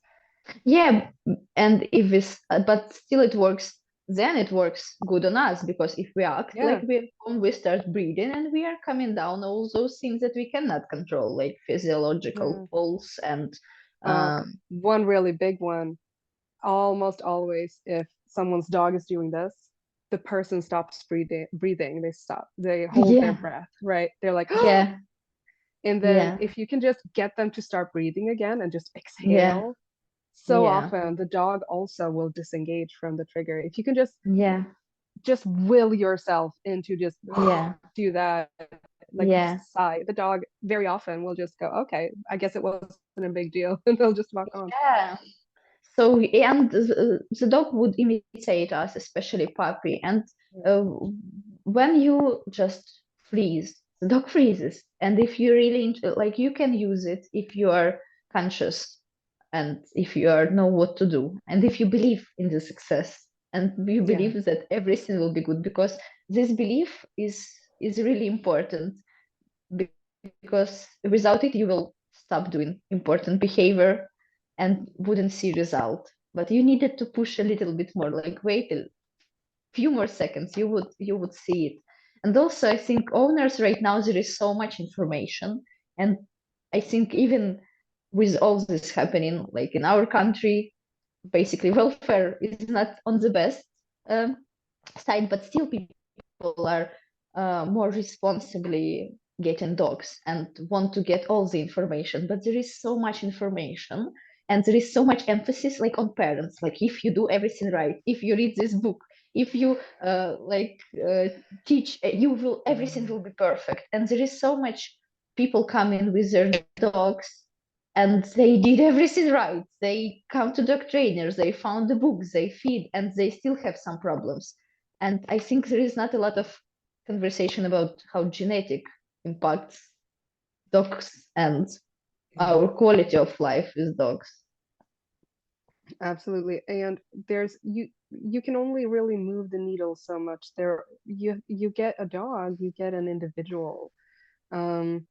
Yeah, and if it's but still it works, then it works good on us, because if we act like Yeah. we start breathing and we are coming down all those things that we cannot control, like physiological Yeah. pulse and Uh, um one really big one, almost always, if someone's dog is doing this, the person stops breathing. They stop. They hold their yeah, breath, right? They're like, yeah, and then yeah, if you can just get them to start breathing again and just yeah, exhale, so yeah, often the dog also will disengage from the trigger. If you can yeah, just will yourself into just yeah, do that, like just yeah, sigh. The dog very often will just go, okay, I guess it wasn't a big deal, and they'll just walk on. yeah. So, and the dog would imitate us, especially puppy. And uh, when you just freeze, the dog freezes. And if you really like, you can use it if you are conscious and if you are know what to do, and if you believe in the success, and you Yeah, believe that everything will be good, because this belief is really important, because without it you will stop doing important behavior and wouldn't see result. But you needed to push a little bit more, like wait a few more seconds, you would see it. And also I think owners right now, there is so much information, and I think even with all this happening, like in our country, basically welfare is not on the best um, side, but still people are more responsibly getting dogs and want to get all the information. But there is so much information, and there is so much emphasis like on parents, like if you do everything right, if you read this book, if you teach, you will, everything will be perfect. And there is so much people come in with their dogs and they did everything right. They come to dog trainers, they found the books, they feed, and they still have some problems. And I think there is not a lot of conversation about how genetic impacts dogs and our quality of life with dogs. Absolutely. And there's you can only really move the needle so much. There you get a dog, you get an individual. Um,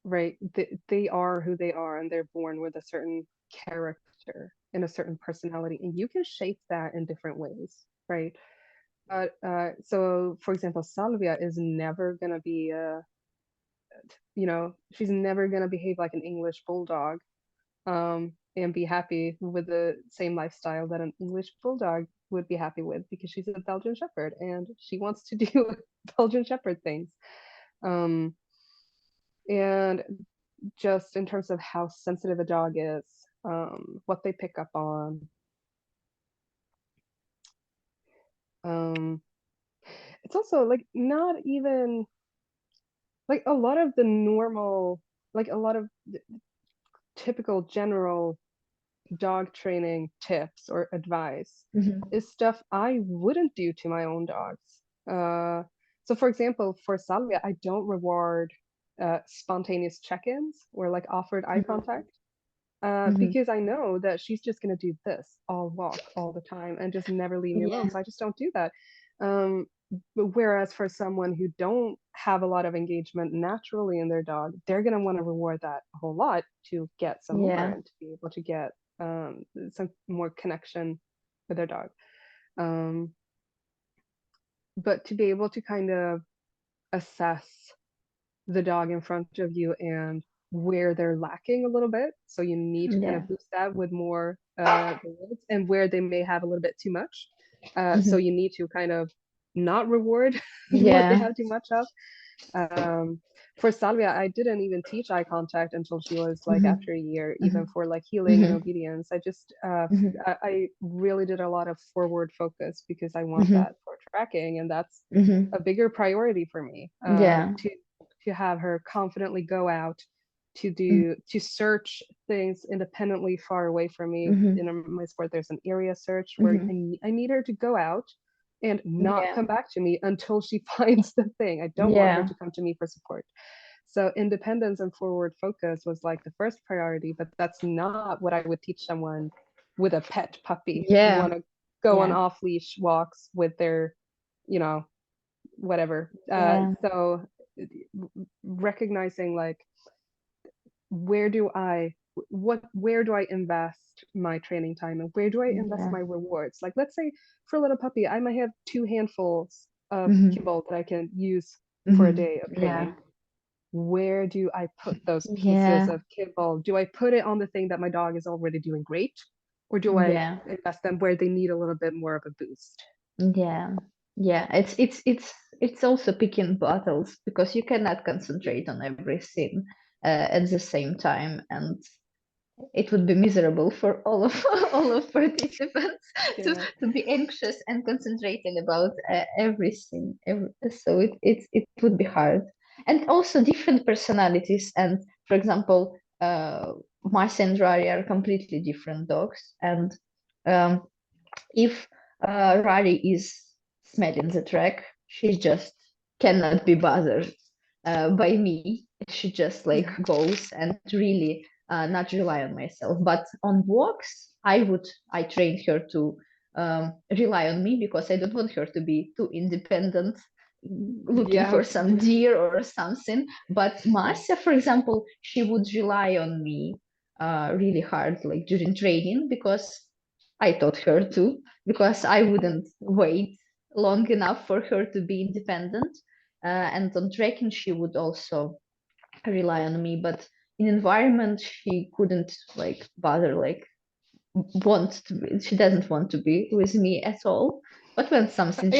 right. They are who they are, and they're born with a certain character and a certain personality, and you can shape that in different ways, right? But so for example, Salvia is never gonna be she's never gonna behave like an English bulldog, and be happy with the same lifestyle that an English bulldog would be happy with, because she's a Belgian Shepherd and she wants to do Belgian Shepherd things. And just in terms of how sensitive a dog is, what they pick up on. It's also like not even like a lot of the normal, like a lot of typical general dog training tips or advice is stuff I wouldn't do to my own dogs. So for example, for Salvia, I don't reward spontaneous check-ins or like offered eye contact, because I know that she's just gonna do this all walk all the time and just never leave me alone. So I just don't do that. But whereas for someone who don't have a lot of engagement naturally in their dog, they're gonna want to reward that a whole lot to get some more and to be able to get some more connection with their dog. But to be able to kind of assess the dog in front of you and where they're lacking a little bit, so you need to kind of boost that with more rewards, and where they may have a little bit too much, so you need to kind of not reward what they have too much of. For Salvia, I didn't even teach eye contact until she was like after a year, even for like healing and obedience. I just I really did a lot of forward focus because I want that for tracking, and that's a bigger priority for me. To have her confidently go out to search things independently far away from me. In my sport, there's an area search where I need her to go out and not come back to me until she finds the thing. I don't want her to come to me for support. So independence and forward focus was like the first priority, but that's not what I would teach someone with a pet puppy who want to go on off leash walks with their, whatever. So recognizing like where do I invest my training time, and where do I invest my rewards? Like, let's say for a little puppy, I might have 2 handfuls of kibble that I can use for a day of training. Where do I put those pieces of kibble? Do I put it on the thing that my dog is already doing great, or do I invest them where they need a little bit more of a boost? It's also picking battles, because you cannot concentrate on everything at the same time, and it would be miserable for all of all of participants to be anxious and concentrating about everything. So it would be hard, and also different personalities. And for example, Marcia and Rari are completely different dogs, and if Rari is smelling the track, she just cannot be bothered by me. She just like goes and really not rely on myself. But on walks, I trained her to rely on me, because I don't want her to be too independent, looking for some deer or something. But Marcia, for example, she would rely on me really hard, like during training, because I taught her to, because I wouldn't wait long enough for her to be independent. And on trekking, she would also rely on me, but in environment, she couldn't like bother, like want to be, she doesn't want to be with me at all. But when something I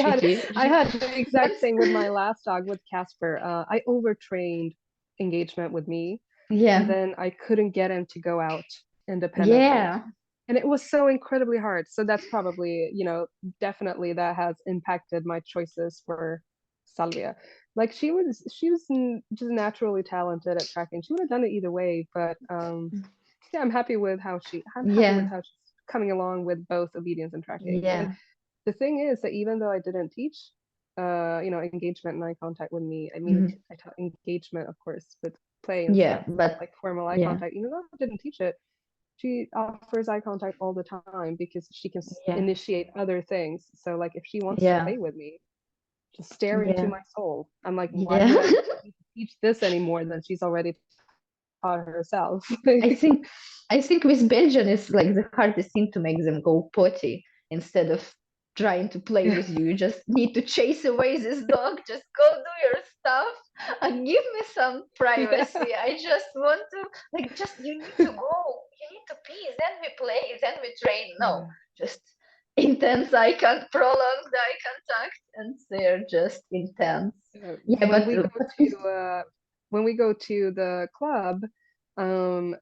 had the exact same with my last dog, with Casper. I overtrained engagement with me, and then I couldn't get him to go out independently. And it was so incredibly hard. So that's probably, definitely that has impacted my choices for Salvia. Like just naturally talented at tracking. She would have done it either way, but yeah, I'm happy with Yeah, how she's coming along with both obedience and tracking. And yeah, the thing is that even though I didn't teach, engagement and eye contact with me, I mean, mhm, I taught engagement, of course, with play and stuff, yeah, but but like formal eye yeah, contact, even though I didn't teach it, she offers eye contact all the time because she can yeah, initiate other things. So like if she wants to yeah, play with me, just stare into yeah, my soul. I'm like, why yeah. would I need to teach this anymore than she's already taught herself? I think I think with Belgian it's like the hardest thing to make them go potty instead of trying to play Yeah. with you. You just need to chase away this dog. Just go do your stuff. And give me some Yeah. privacy. I just want to like just you need to go. You need to pee. Then we play. Then we train. No, Yeah. just intense prolonged eye contact, and they're just intense. Yeah, When but we go but to the club, um,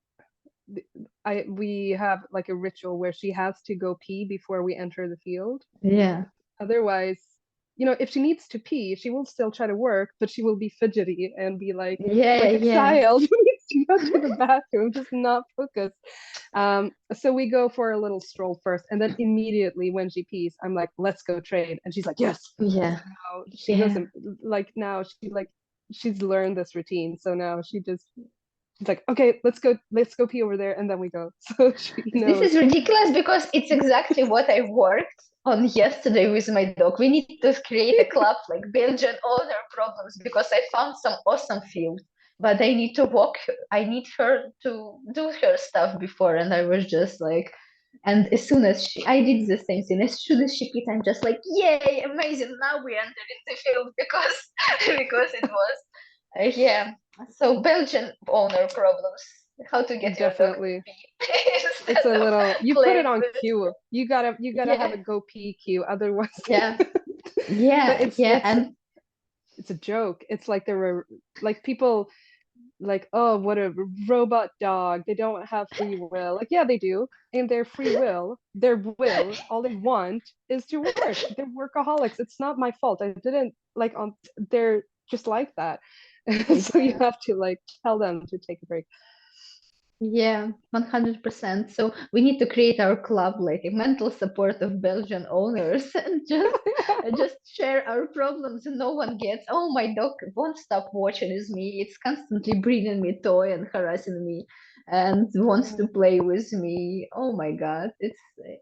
we have like a ritual where she has to go pee before we enter the field. yeah, Otherwise, if she needs to pee, she will still try to work, but she will be fidgety and be yeah, like a yeah. child who needs to go to the bathroom, just not focused. So we go for a little stroll first, and then immediately when she pees, I'm like, "Let's go train," and she's like, "Yes." Yeah, So now she yeah. doesn't like now she's learned this routine, so now she's like, "Okay, let's go pee over there," and then we go. So she This knows. is ridiculous because it's exactly what I worked on yesterday with my dog. We need to create a club like Belgian owner problems because I found some awesome field, but I need to walk. I need her to do her stuff before, and I was just like, and as soon as I did the same thing. As soon as she quit, I'm just like, yay, amazing! Now we entered into field because because it was, yeah. So Belgian owner problems. How to get your dog to Definitely. pee It's instead a of little, you put it playing on with. cue. You gotta have a Yeah, go pee cue, otherwise. yeah, But yeah, it's yeah, it's and it's a joke. It's like there were like people like, oh, what a robot dog. They don't have free will. Like, yeah, they do. And their will, all they want is to work. They're workaholics. It's not my fault. I didn't like on they're just like that. So you yeah, have to like tell them to take a break. yeah, 100%. So we need to create our club, like a mental support of Belgian owners, and just share our problems. And no one gets. Oh, my dog won't stop watching with me. It's constantly bringing me toy and harassing me, and wants to play with me. Oh my God,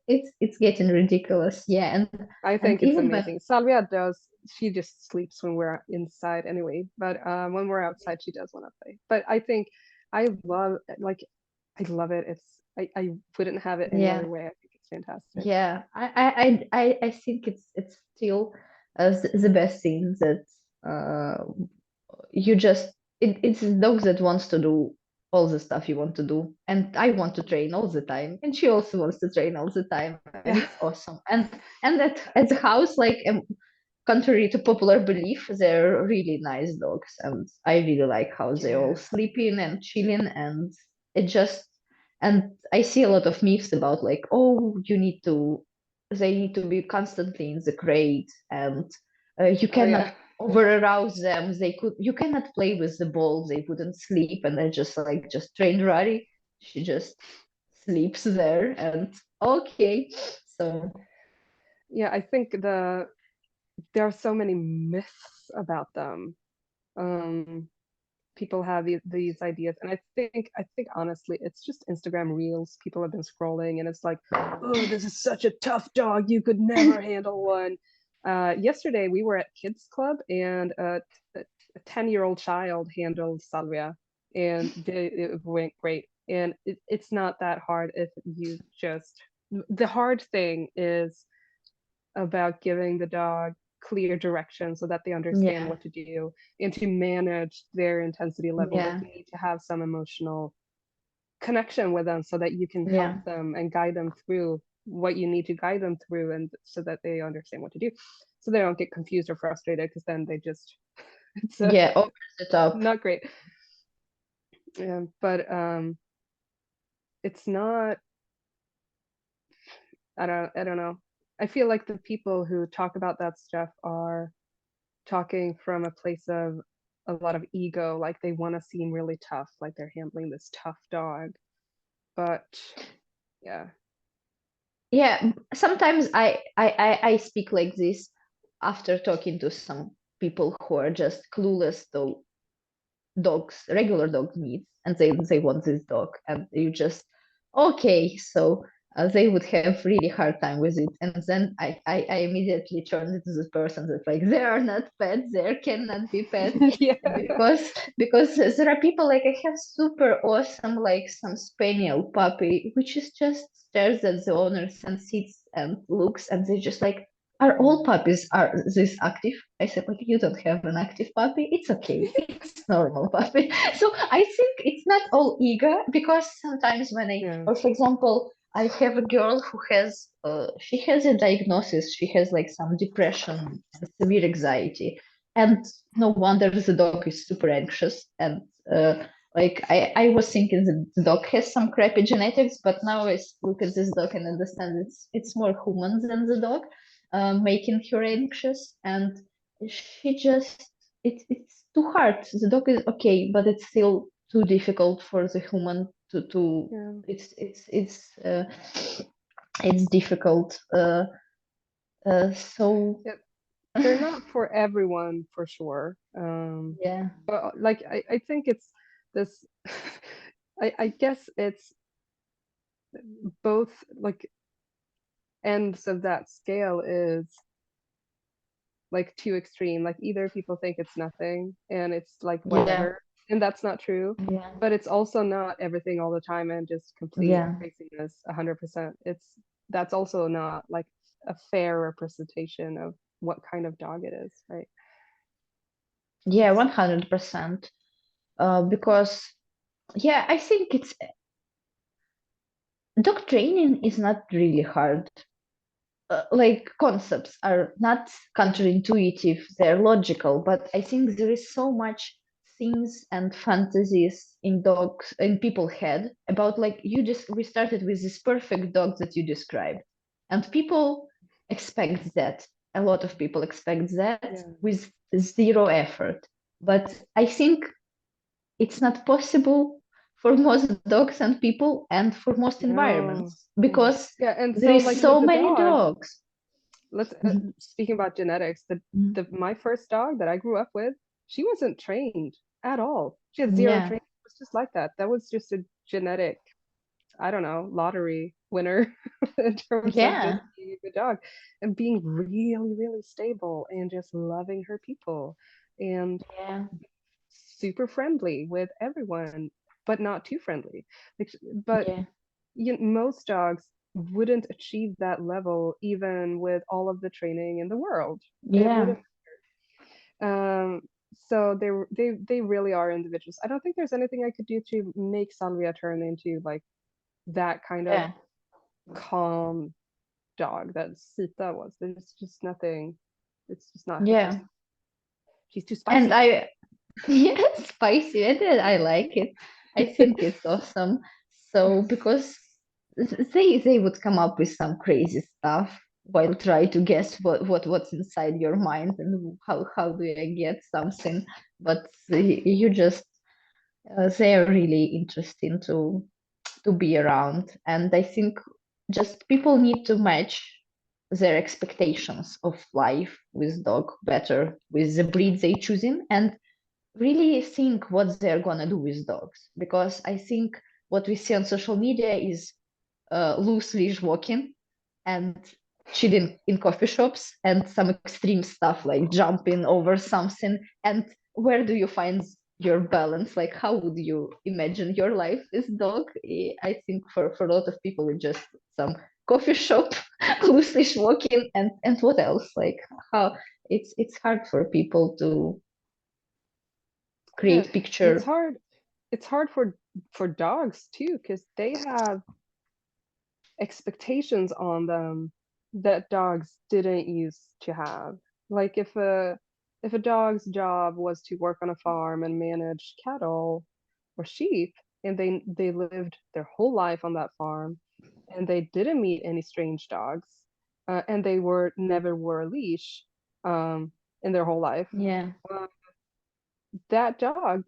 it's getting ridiculous. Yeah, I and think it's even when amazing. Salvia does, she just sleeps when we're inside anyway, but when we're outside, she does want to play. But I think I love it. I wouldn't have it any yeah. other way. I think it's fantastic. Yeah, I think it's still the best thing that uh you just it's the dog that wants to do all the stuff you want to do, and I want to train all the time, and she also wants to train all the time, and Yeah. it's awesome. And at the house, like contrary to popular belief, they're really nice dogs, and I really like how they all Yeah. sleeping and chilling, and it just and I see a lot of myths about like, oh, they need to be constantly in the crate, and you Oh cannot yeah. over arouse them. You cannot play with the ball. They wouldn't sleep, and they're just trained Rari. She just sleeps there, and okay, so Yeah, I think there are so many myths about them. Um, People have these ideas, and I think honestly it's just Instagram reels people have been scrolling, and it's like, oh, this is such a tough dog, you could never handle one. Yesterday we were at kids club, and a 10-year-old child handled Salvia, and it went great. And it's not that hard if you just the hard thing is about giving the dog clear direction so that they understand yeah, what to do, and to manage their intensity level. Like yeah, you need to have some emotional connection with them so that you can help yeah, them and guide them through what you need to guide them through, and so that they understand what to do, so they don't get confused or frustrated, because then they just it's yeah, over the top. not great. Yeah, but it's not, I don't know. I feel like the people who talk about that stuff are talking from a place of a lot of ego, like they want to seem really tough, like they're handling this tough dog. But yeah. Yeah, sometimes I speak like this after talking to some people who are just clueless to dogs, regular dog needs, and they want this dog, and you just okay, so they would have really hard time with it, and then I immediately turn into the person that's like they are not pets, there cannot be pets, Yeah. because there are people like I have super awesome like some spaniel puppy which is just stares at the owners and sits and looks, and they just like are all puppies are this active? I said, like, you don't have an active puppy. It's okay. It's normal puppy. So I think it's not all ego because sometimes when Yeah. or for example, I have a girl who has, she has a diagnosis. She has like some depression and severe anxiety. And no wonder the dog is super anxious. And like I was thinking the dog has some crappy genetics, but now I look at this dog and understand it's more human than the dog, making her anxious, and she just it's too hard. The dog is okay, but it's still too difficult for the human to Yeah. it's difficult. So Yeah. They're not for everyone for sure. yeah, But like I think it's this I guess it's both like ends of that scale is like too extreme. Like either people think it's nothing and it's like yeah, whatever, and that's not true. yeah, But it's also not everything all the time and just complete yeah, craziness 100%. That's also not like a fair representation of what kind of dog it is, right? yeah, 100%. Because yeah, I think it's dog training is not really hard. Like concepts are not counterintuitive, they're logical, but I think there is so much things and fantasies in dogs in people head about like you just we started with this perfect dog that you described, and people expect that, a lot of people expect that Yeah. with zero effort, but I think it's not possible for most dogs and people and for most No. environments because Yeah, and there so is like with so the many dog, dogs. let's Mhm. speaking about genetics, Mhm. the my first dog that I grew up with, she wasn't trained at all. She had zero Yeah, training. It was just like that. That was just a genetic, I don't know, lottery winner in terms of just yeah, being a good dog and being really, really stable and just loving her people and yeah, super friendly with everyone, but not too friendly. Like, but yeah, most dogs wouldn't achieve that level even with all of the training in the world. It yeah, wouldn't. Um, so they really are individuals. I don't think there's anything I could do to make Salvia turn into like that kind of yeah, calm dog that Sita was. There's just nothing. It's just not her yeah. person. She's too And spicy. yeah, spicy. I like it. I think it's awesome. So because they would come up with some crazy stuff while try to guess what's inside your mind and how do I get something, but you just they are really interesting to be around. And I think just people need to match their expectations of life with dog better with the breed they choosing, and really think what they're gonna do with dogs. Because I think what we see on social media is loose leash walking and chilling in coffee shops and some extreme stuff like jumping over something. And where do you find your balance? Like, how would you imagine your life with dog? I think for a lot of people, it's just some coffee shop, loose leash walking, and what else? Like, how it's hard for people to Yeah, create and it's picture. hard. It's hard for dogs too because they have expectations on them that dogs didn't used to have. Like if a dog's job was to work on a farm and manage cattle or sheep, and they lived their whole life on that farm, and they didn't meet any strange dogs, and they were never wore a leash, um, in their whole life. Yeah. That dog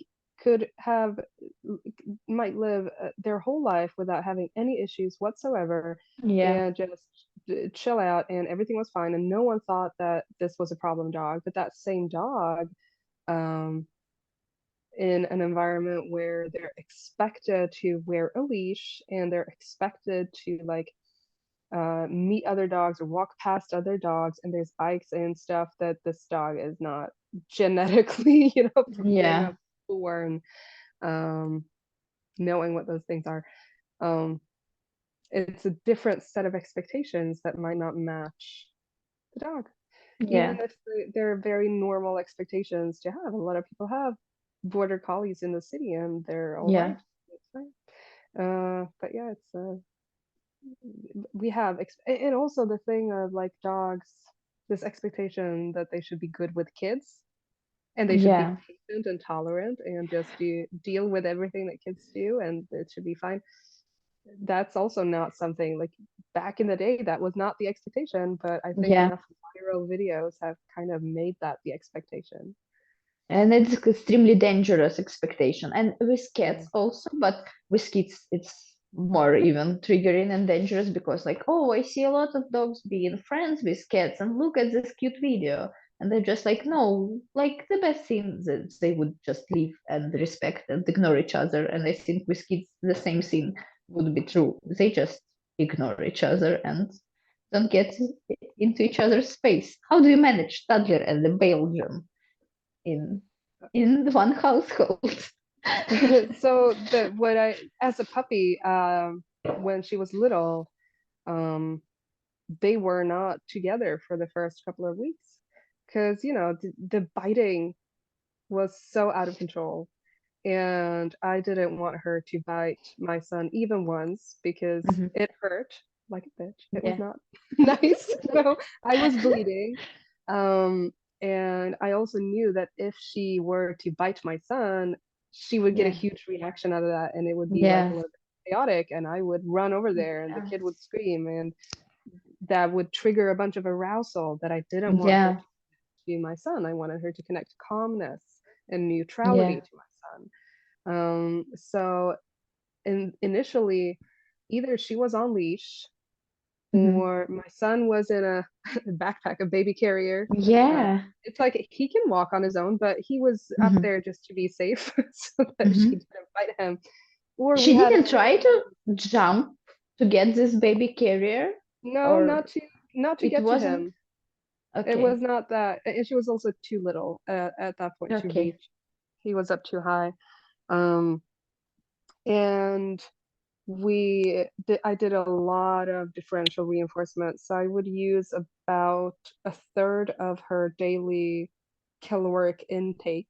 might live their whole life without having any issues whatsoever, Yeah. and just chill out, and everything was fine, and no one thought that this was a problem dog. But that same dog, um, in an environment where they're expected to wear a leash and they're expected to like meet other dogs or walk past other dogs, and there's bikes and stuff that this dog is not genetically, preparing Yeah. up for, and um, knowing what those things are. Um, it's a different set of expectations that might not match the dog, even Yeah. if they're very normal expectations to have. A lot of people have border collies in the city, and they're all Yeah. right. It's fine. But yeah, it's we have and also the thing of like dogs, this expectation that they should be good with kids, and they should be Yeah. patient and tolerant and just deal with everything that kids do, and it should be fine. That's also not something like back in the day that was not the expectation, but I think Yeah. enough viral videos have kind of made that the expectation. And it's extremely dangerous expectation. And with Yeah. cats also, but with kids it's more even triggering and dangerous because like, oh, I see a lot of dogs being friends with cats and look at this cute video. And they're just like, no, like the best thing is they would just leave and respect and ignore each other. And I think with kids the same thing would be true. They just ignore each other and don't get into each other's space. How do you manage toddler and the Belgian in one household? So the what I as a puppy, when she was little, um, they were not together for the first couple of weeks because the biting was so out of control, and I didn't want her to bite my son even once because Mhm. it hurt like a bitch. It was Yeah. not nice. So I was bleeding. Um, and I also knew that if she were to bite my son, she would get a Yeah. huge reaction out of that, and it would be like a Yeah. little bit chaotic, and I would run over there and the Yeah. kid would scream, and that would trigger a bunch of arousal that I didn't want her Yeah. to be my son. I wanted her to connect calmness and neutrality Yeah. to my son. So initially, either she was on leash Mhm. or my son was in a backpack, a baby carrier. Uh, Yeah. it's like he can walk on his own, but he was up Mhm. there just to be safe so that she Mhm. didn't bite him. Or we She had didn't a try to jump to get this baby carrier, no, or not to it get to wasn't? him. It was Okay. not that, and she was also too little at that point to Okay. reach. He was up too high. Um, and I did a lot of differential reinforcement. So I would use about a third of her daily caloric intake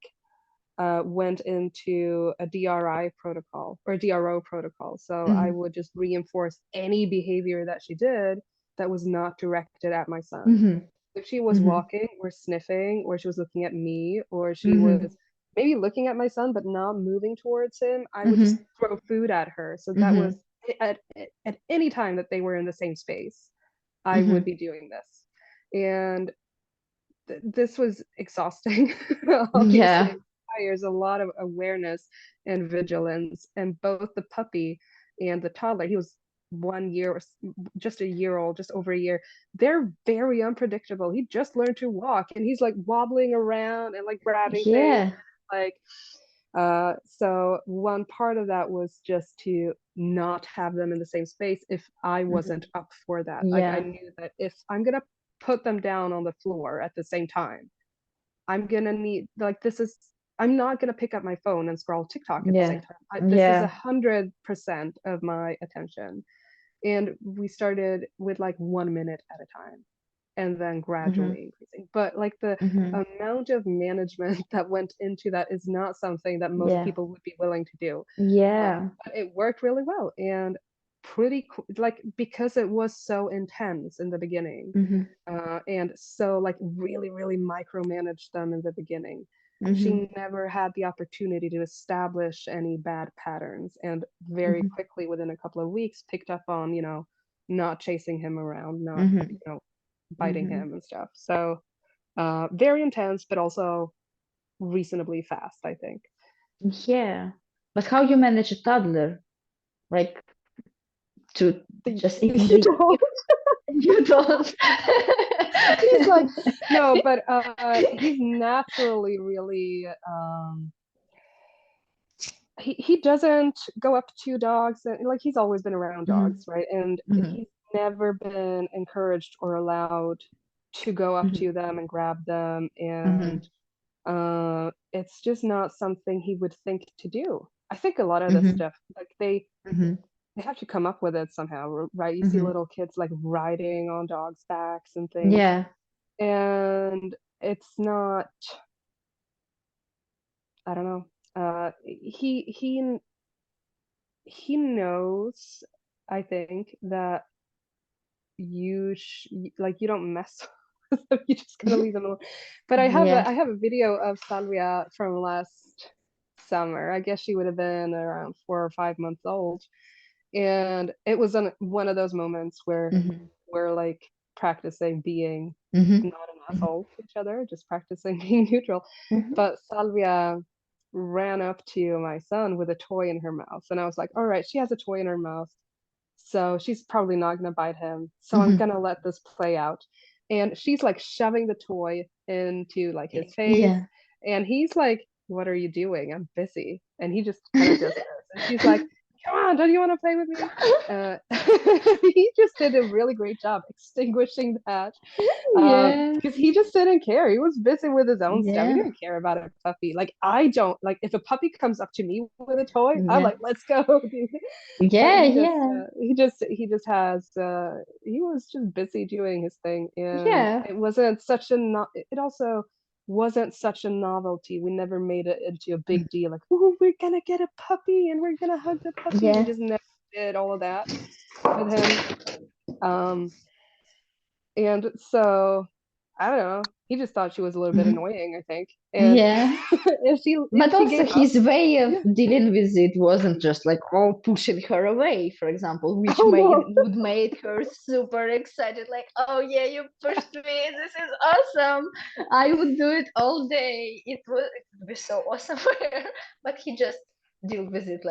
went into a DRI protocol or DRO protocol. So I Mhm. would just reinforce any behavior that she did that was not directed at my son. Mhm. If she was Mhm. walking or sniffing, or she was looking at me, or she Mhm. was maybe looking at my son but not moving towards him, I would just Mhm. throw food at her. So that was Mhm. at any time that they were in the same space, I would Mhm. be doing this. And this was exhausting. Obviously, Yeah. it requires a lot of awareness and vigilance. And both the puppy and the toddler, he was 1 year or just a year old, just over a year, they're very unpredictable. He just learned to walk and he's like wobbling around and like grabbing things. Yeah. Like, so one part of that was just to not have them in the same space if I wasn't Mhm. up for that. Like I Yeah. knew that if I'm gonna put them down on the floor at the same time, I'm gonna need like this is I'm not gonna pick up my phone and scroll TikTok at the same Yeah. time. This is Yeah. 100% of my attention. And we started with like 1 minute at a time and then Mhm. gradually increasing. But like the Mhm. amount of management that went into that is not something that most Yeah. people would be willing to do. Yeah. But it worked really well, and like because it was so intense in the beginning, Mhm. and so like really really micromanaged them in the beginning. Mhm. She never had the opportunity to establish any bad patterns, and very Mhm. quickly within a couple of weeks picked up on not chasing him around, not Mhm. biting Mhm. him and stuff. So Very intense, but also reasonably fast, I think. Yeah. But how you manage a toddler? Like to just You easily don't. you don't. He's like, no, but he's naturally really he doesn't go up to dogs, and like he's always been around dogs, Mhm, right? And mhm, he's never been encouraged or allowed to go up mhm, to them and grab them, mhm, and it's just not something he would think to do. I think a lot of this mhm, stuff, like mhm, they have to come up with it somehow, right? You see mhm. little kids like riding on dogs' backs and things, Yeah. and it's not, I don't know. He knows, I think, that like you don't mess with them, you just kind of leave them alone. But Yeah. I have a video of Salvia from last summer. I guess she would have been around 4 or 5 months old, and it was one of those moments where Mhm, we're like practicing being mhm, not an mhm, asshole to each other, just practicing being neutral. mhm. But Salvia ran up to my son with a toy in her mouth, and I was like, all right, she has a toy in her mouth, so she's probably not gonna bite him, so I'm Mhm. gonna let this play out. And she's like shoving the toy into like his face, Yeah. and he's like, what are you doing? I'm busy. And he just kind of does this, and she's like, come on, don't you want to play with me? He just did a really great job extinguishing that, Yeah. because he just didn't care. He was busy with his own stuff. He Yeah. didn't care about a puppy. Like I don't, like if a puppy comes up to me with a toy, I'm Yeah. like, let's go. But Yeah. Yeah. he was just busy doing his thing, and Yeah. it wasn't such a no it also wasn't such a novelty. We never made it into a big deal, like, oh, we're gonna get a puppy and we're gonna hug the puppy. We Yeah. just never did all of that with him. Um, and so I don't know. He just thought she was a little bit Mhm. annoying, I think. And Yeah. if But she also gave up, his way of yeah. dealing with it wasn't just like oh pushing her away, for example, which Oh made no. would made her super excited, like, oh yeah, you pushed me. This is awesome. I would do it all day. It would be so awesome for her. But he just deal with it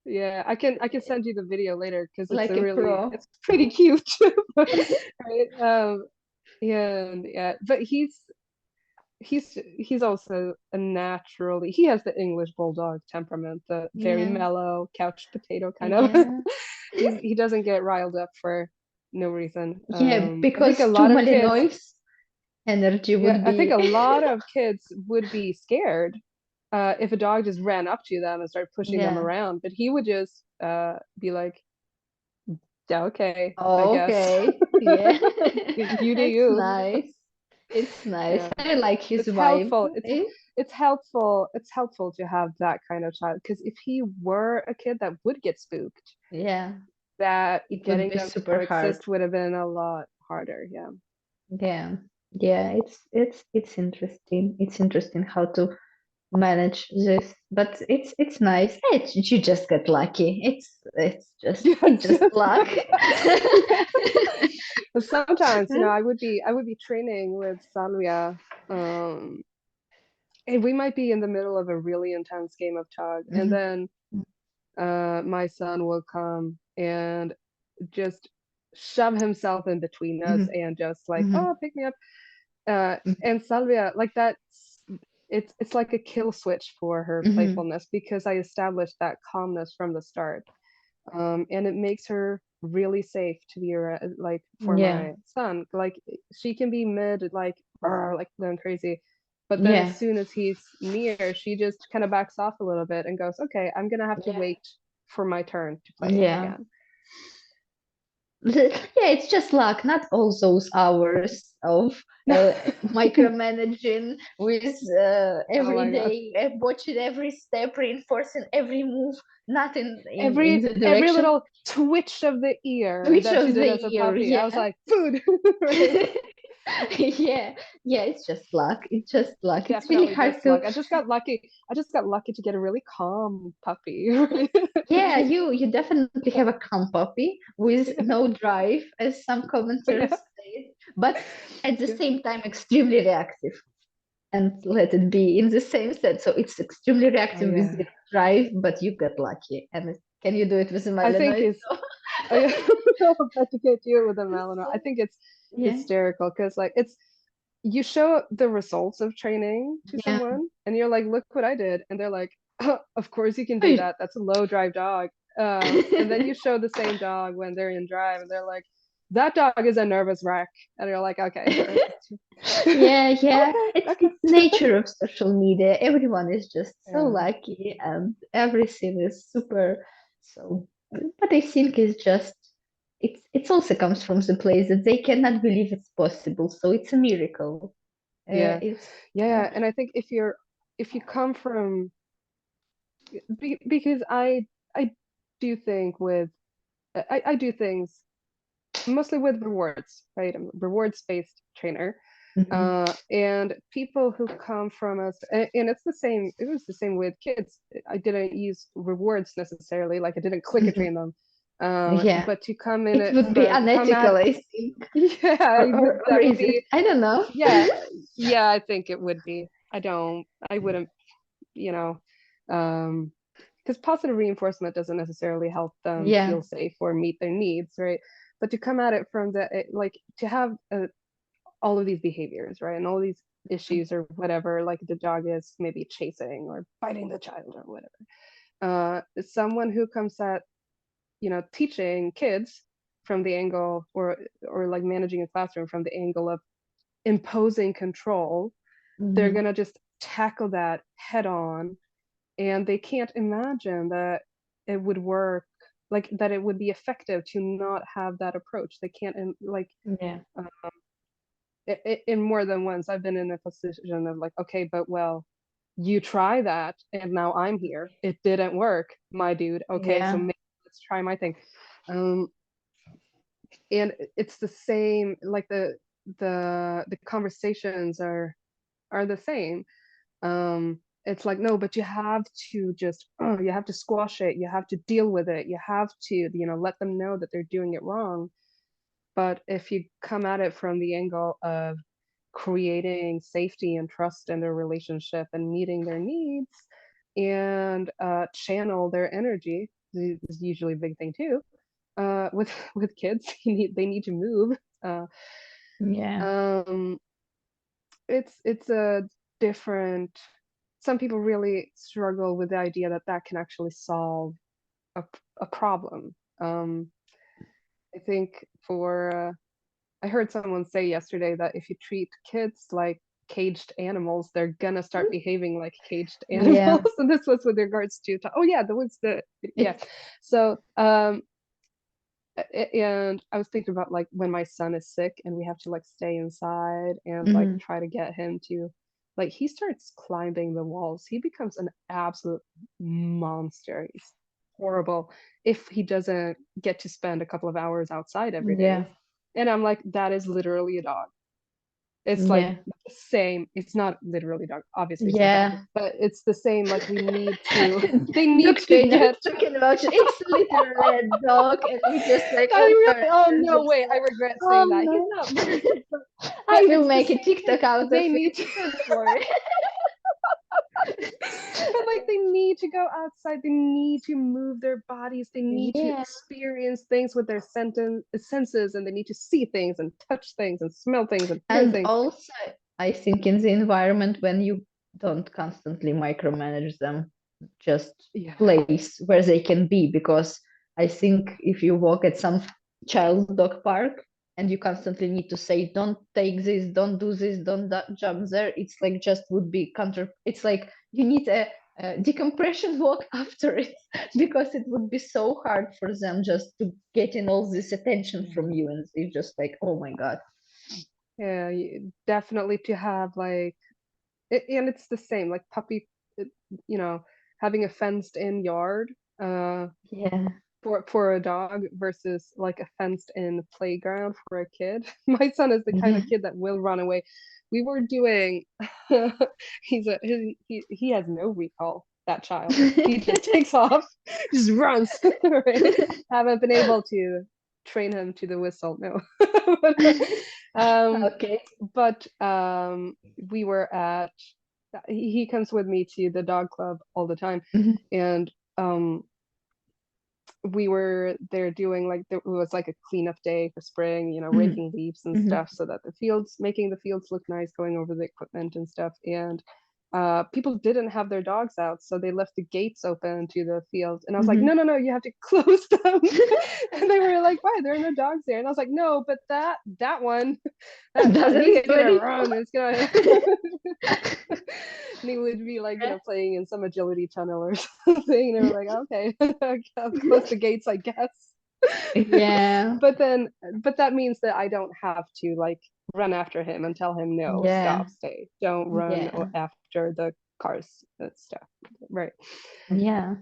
Yeah, I can send you the video later because like a pro. it's pretty cute. Right? Yeah, but he's also a naturally, he has the English bulldog temperament, the very Yeah. mellow couch potato kind of. Yeah. He doesn't get riled up for no reason. Yeah, I think a because too lot of many kids, noise energy yeah, would I think be a lot of kids would be scared if a dog just ran up to them and started pushing them yeah. around, but he would just be like, yeah, okay, I guess. Okay. Yeah. You do It's you. nice. It's nice. Yeah. I like his It's vibe. helpful. Eh? It's helpful to have that kind of child, because if he were a kid that would get spooked, Yeah. that It would getting be them to super hard. coexist would have been a lot harder. Yeah. Yeah. Yeah, it's interesting. It's interesting how to manage this, but it's nice. You just get lucky. Yeah, It's just just luck. yeah. But sometimes, I would be training with Salvia, um, and we might be in the middle of a really intense game of tug, and Mhm. then my son will come and just shove himself in between us Mhm. and just like, Mhm. oh, pick me up. And Salvia, like that, it's like a kill switch for her Mhm. playfulness, because I established that calmness from the start. And it makes her really safe to be around, like for Yeah. my son. Like she can be mid, like, like going crazy, but then as Yeah. soon as he's near, she just kind of backs off a little bit and goes, okay, I'm gonna have to Yeah. wait for my turn to play Yeah. again. Yeah, it's just luck, not all those hours of micromanaging with Oh every my god. day, watching every step, reinforcing every move, not in the Every direction. little twitch of the ear Which that she of did the as a year, puppy, I was yeah. like, food. Right? Yeah, yeah, it's just luck. It's just luck. It's really Definitely hard just to, luck. I just got lucky to get a really calm puppy. yeah, you definitely have a calm puppy with Yeah. no drive, as some commenters Yeah. say, but at the Yeah. same time extremely reactive. And let it be in the same set. So it's extremely Oh reactive with yeah. zero drive, but you got lucky. And can you do it with a I think Malinois? it's I don't know to get you with a Malinois. I think it's Yeah, hysterical because like it's you show the results of training to yeah. someone and you're like, look what I did. And they're like, oh, of course you can do Oh, that. That's a low drive dog. And then you show the same dog when they're in drive and they're like, that dog is a nervous wreck. And you're like, okay, all right. yeah, yeah. Okay, It's okay. nature of social media. Everyone is just so Yeah. lucky, and everything is super. So, but I think it's just it also comes from the place that they cannot believe it's possible. So it's a miracle. Yeah. It's Yeah. And I think if you come from because I do think with I do things mostly with rewards, right? I'm a rewards based trainer. Mhm. And people who come from us, and it's the same, it was the same with kids. I didn't use rewards necessarily, like I didn't clicker Mhm. train them. Yeah, But to come in it it would be from come unethical, at I think, yeah, it would or that would is it? be I don't know. yeah, yeah, I think it would be. I wouldn't, you know, um because positive reinforcement doesn't necessarily help them Yeah. feel safe or meet their needs, right? But to come at it from like to have all of these behaviors, right? And all these issues or whatever, like the dog is maybe chasing or biting the child or whatever. Someone who comes at, teaching kids from the angle or like managing a classroom from the angle of imposing control, they're Mhm. gonna just tackle that head on, and they can't imagine that it would work, like that it would be effective to not have that approach. They can't like Yeah. in more than once I've been in a position of like, okay, but well, you try that and now I'm here. It didn't work, my dude. Okay, so Yeah. maybe let's try my thing. Um, and it's the same, like the conversations are the same. It's like, no, but you have to just you have to squash it, you have to deal with it, you have to, let them know that they're doing it wrong. But if you come at it from the angle of creating safety and trust in their relationship and meeting their needs and channel their energy, is usually a big thing too. With with kids, they need to move. Uh, Yeah. um, it's a different. Some people really struggle with the idea that that can actually solve a, a problem. I think I heard someone say yesterday that if you treat kids like caged animals, they're gonna start behaving like caged Yeah. animals. And this was with regards to, oh yeah, that was yeah. It's So, and I was thinking about like when my son is sick and we have to like stay inside and like mhm. try to get him to, like, he starts climbing the walls. He becomes an absolute monster. He's horrible if he doesn't get to spend a couple of hours outside every Yeah. day. And I'm like, that is literally a dog. It's like Yeah. the same. It's not literally dog. Obviously, it's a dog, Yeah. but it's the same. Like we need to. They need to Okay, get. just talking about it. It's literally a dog, and we just like, I oh, really. sorry, Oh we're no! just Wait, I regret oh saying that. He's no. not literally, but I will it's the make a same thing. TikTok out of They need it. to. Don't worry. But like they need to go outside, they need to move their bodies, they need to Yeah. experience things with their senses, and they need to see things and touch things and smell things and hear And things. also, I think in the environment when you don't constantly micromanage them, just Yeah. place where they can be. Because I think if you walk at some child dog park and you constantly need to say, don't take this, don't do this, don't jump there, it's like just would be counter. It's like you need a decompression walk after it because it would be so hard for them just to get in all this attention Yeah. from you. And it's just like, oh my God. Yeah, definitely to have like and it's the same like puppy, uh, you know, having a fenced in yard Yeah. for a dog versus like a fenced in playground for a kid. My son is the kind Yeah. of kid that will run away. We were doing he has no recall, that child. He just takes off, just runs. Right? Haven't been able to. train him to the whistle. No. um, Okay. but we were at, he comes with me to the dog club all the time. Mhm. And we were there doing like, there was like a cleanup day for spring, you know, Mhm. raking leaves and Mhm. stuff so that the fields, making the fields look nice, going over the equipment and stuff. And people didn't have their dogs out, so they left the gates open to the field. And I was like, Mhm. no, no, no, you have to close them. And they were like, why? There are no dogs there. And I was like, no, but that one, that he Doesn't is do gonna anything. run. It's gonna. And he would be like, you know, playing in some agility tunnel or something. And they were like, okay, I'll close the gates, I guess. Yeah. But then, but that means that I don't have to like run after him and tell him, no, Yeah. stop, stay, don't run Yeah. after the cars and stuff. Right. Yeah.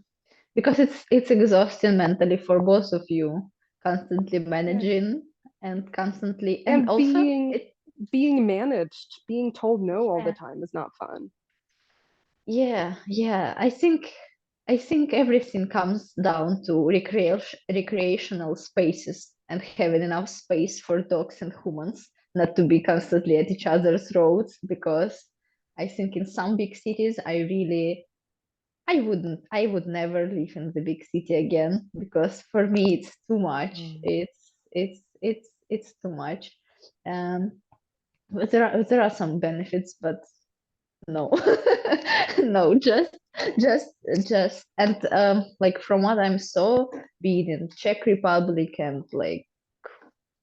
Because it's exhausting mentally for both of you, constantly Yeah. managing and constantly, and And also it. being managed, being told no all the Yeah. time is not fun. Yeah, yeah. I think everything comes down to recreational spaces and having enough space for dogs and humans, not to be constantly at each other's throats, because I think in some big cities I would never live in the big city again, because for me it's too much. Mm. It's too much. Um but there are some benefits, but no. No, just just and like from what I'm saw, being in Czech Republic and like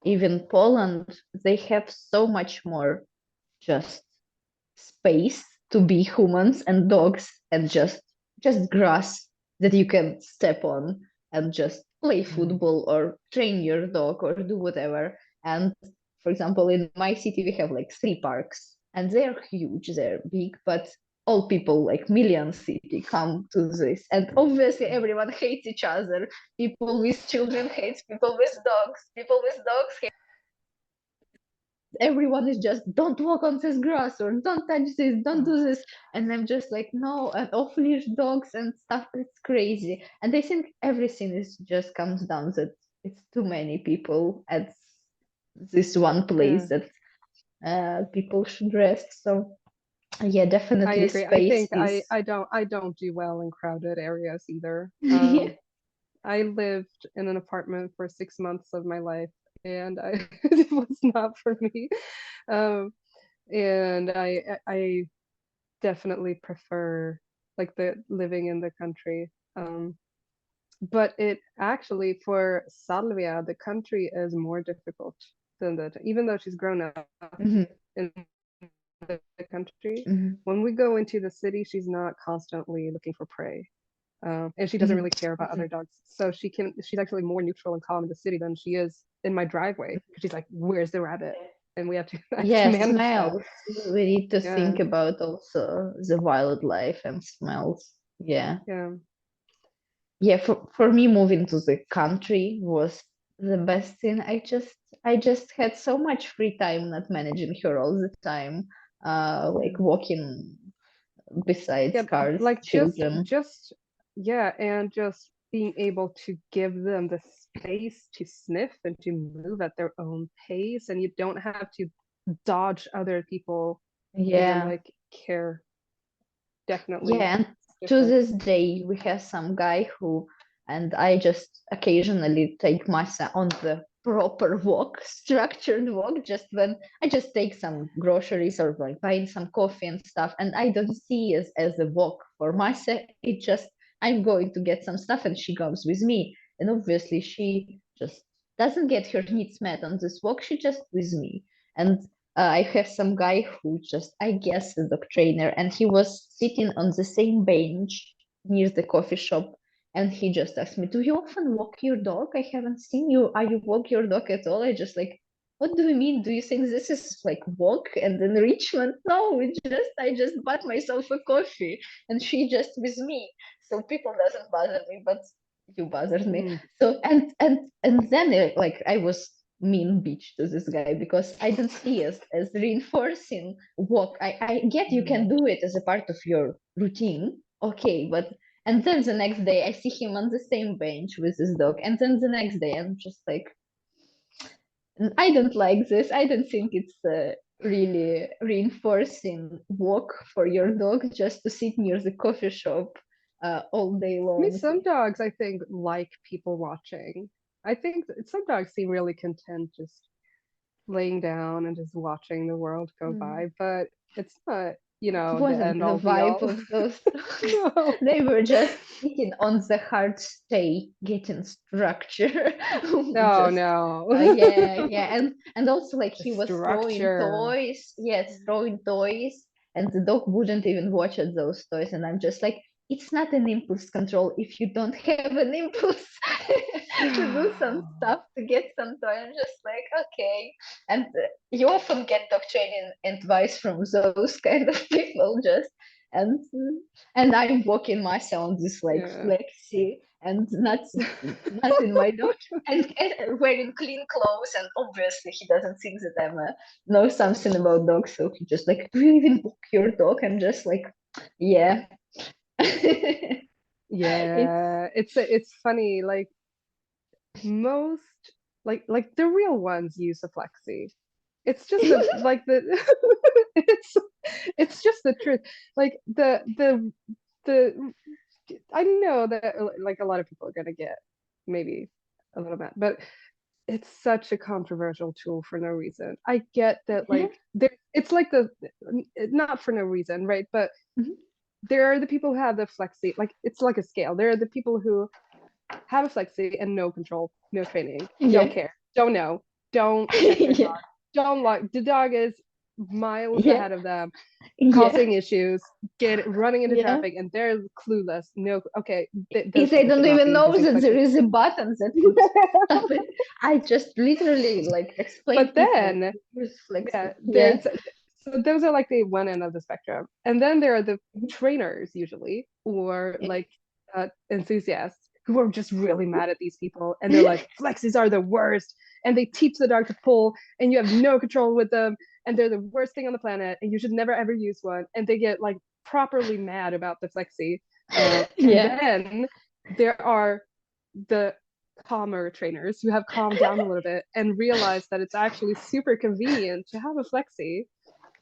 even Poland, they have so much more just space to be humans and dogs, and just grass that you can step on and just play Mm. football or train your dog or do whatever. And for example, in my city we have like 3 parks, and they're huge, they're big, but all people, like million city, come to this, and obviously everyone hates each other. People with children hates people with dogs, people with dogs hate. Everyone is just, don't walk on this grass, or don't touch this, don't Oh, do this. And I'm just like, no, and off leash dogs and stuff, it's crazy. And I think everything is just comes down that it's too many people at this one yeah, place that people should rest. So yeah, I definitely agree. I space think is. I don't do well in crowded areas either. Yeah. I lived in an apartment for 6 months of my life, and I it was not for me. Um, and I definitely prefer like the living in the country. But it actually, for Salvia, the country is more difficult than even though she's grown up Mhm, in the country. mhm, When we go into the city, she's not constantly looking for prey. And she doesn't mhm, really care about mhm. other dogs. So she's actually more neutral and calm in the city than she is in my driveway. Because she's like, where's the rabbit? And we have to, I have to Yeah, manage that. smells. We need to Yeah. think about also the wildlife and smells. Yeah. Yeah. Yeah, for me moving to the country was the best thing. I just had so much free time, not managing her all the time, Yeah. like walking besides Yeah. cars, Like children. yeah. And just being able to give them the space to sniff and to move at their own pace. And you don't have to dodge other people and Yeah. like care. Definitely Yeah, and to different. this day, we have some guy who, and I just occasionally take my son on the proper walk, structured walk, just when I just take some groceries or like buying some coffee and stuff. And I don't see it as a walk for myself. It just, I'm going to get some stuff and she comes with me. And obviously, she just doesn't get her needs met on this walk. She just with me. And I have some guy who just, I guess, a dog trainer, and he was sitting on the same bench near the coffee shop. And he just asked me, "Do you often walk your dog? I haven't seen you. Are you walk your dog at all?" I just like, "What do you mean? Do you think this is like walk and enrichment? No, I just bought myself a coffee, and she just with me. So people doesn't bother me, but you bothered me. Mm, So and then like I was mean bitch to this guy because I don't see it as reinforcing walk. I get you can mm, do it as a part of your routine, okay, but and then the next day I see him on the same bench with his dog, and then the next day I'm just like, I don't like this. I don't think it's really reinforcing walk for your dog just to sit near the coffee shop all day I mean, long. some dogs I think like people watching. I think some dogs seem really content just laying down and just watching the world go Mm. by, but it's not, It the wasn't end the all be vibe all. of those dogs. No. They were just sitting on the hard stay, getting structure. No, Just no. yeah, and also like The he was throwing structure. toys, yes, throwing toys, and the dog wouldn't even watch at those toys. And I'm just like, it's not an impulse control if you don't have an impulse to do some stuff to get some toy. I'm just like, okay. And you often get dog training advice from those kind of people, just and and I'm walking myself on this like Yeah. flexi and not in my dog and wearing clean clothes, and obviously he doesn't think that I'm know something about dogs, so he just like, do you even walk your dog? I'm just like, yeah. It's Yeah, it's funny. Like most, like the real ones use a flexi. It's just like the it's it's just the truth. Like the I know that like a lot of people are gonna get maybe a little mad, but it's such a controversial tool for no reason. I get that yeah. like there it's like the not for no reason, right? But Mhm. there are the people who have the flexi, like it's like a scale. There are the people who have a flexi and no control, no training, don't Yeah. care, don't know, don't check their Yeah. dog, don't like the dog is miles Yeah. ahead of them, Yeah. causing issues, get running into Yeah. traffic, and they're clueless. No, okay, those If they people don't should not even be know using that there flexi. is a button that could stop it. I just literally like explain But people then, use yeah, flexi. Yeah. there's so those are like the one end of the spectrum, and then there are the trainers usually, or like enthusiasts who are just really mad at these people, and they're like, flexes are the worst, and they teach the dog to pull, and you have no control with them, and they're the worst thing on the planet, and you should never ever use one, and they get like properly mad about the flexi, and Yeah. then there are the calmer trainers who have calmed down a little bit and realized that it's actually super convenient to have a flexi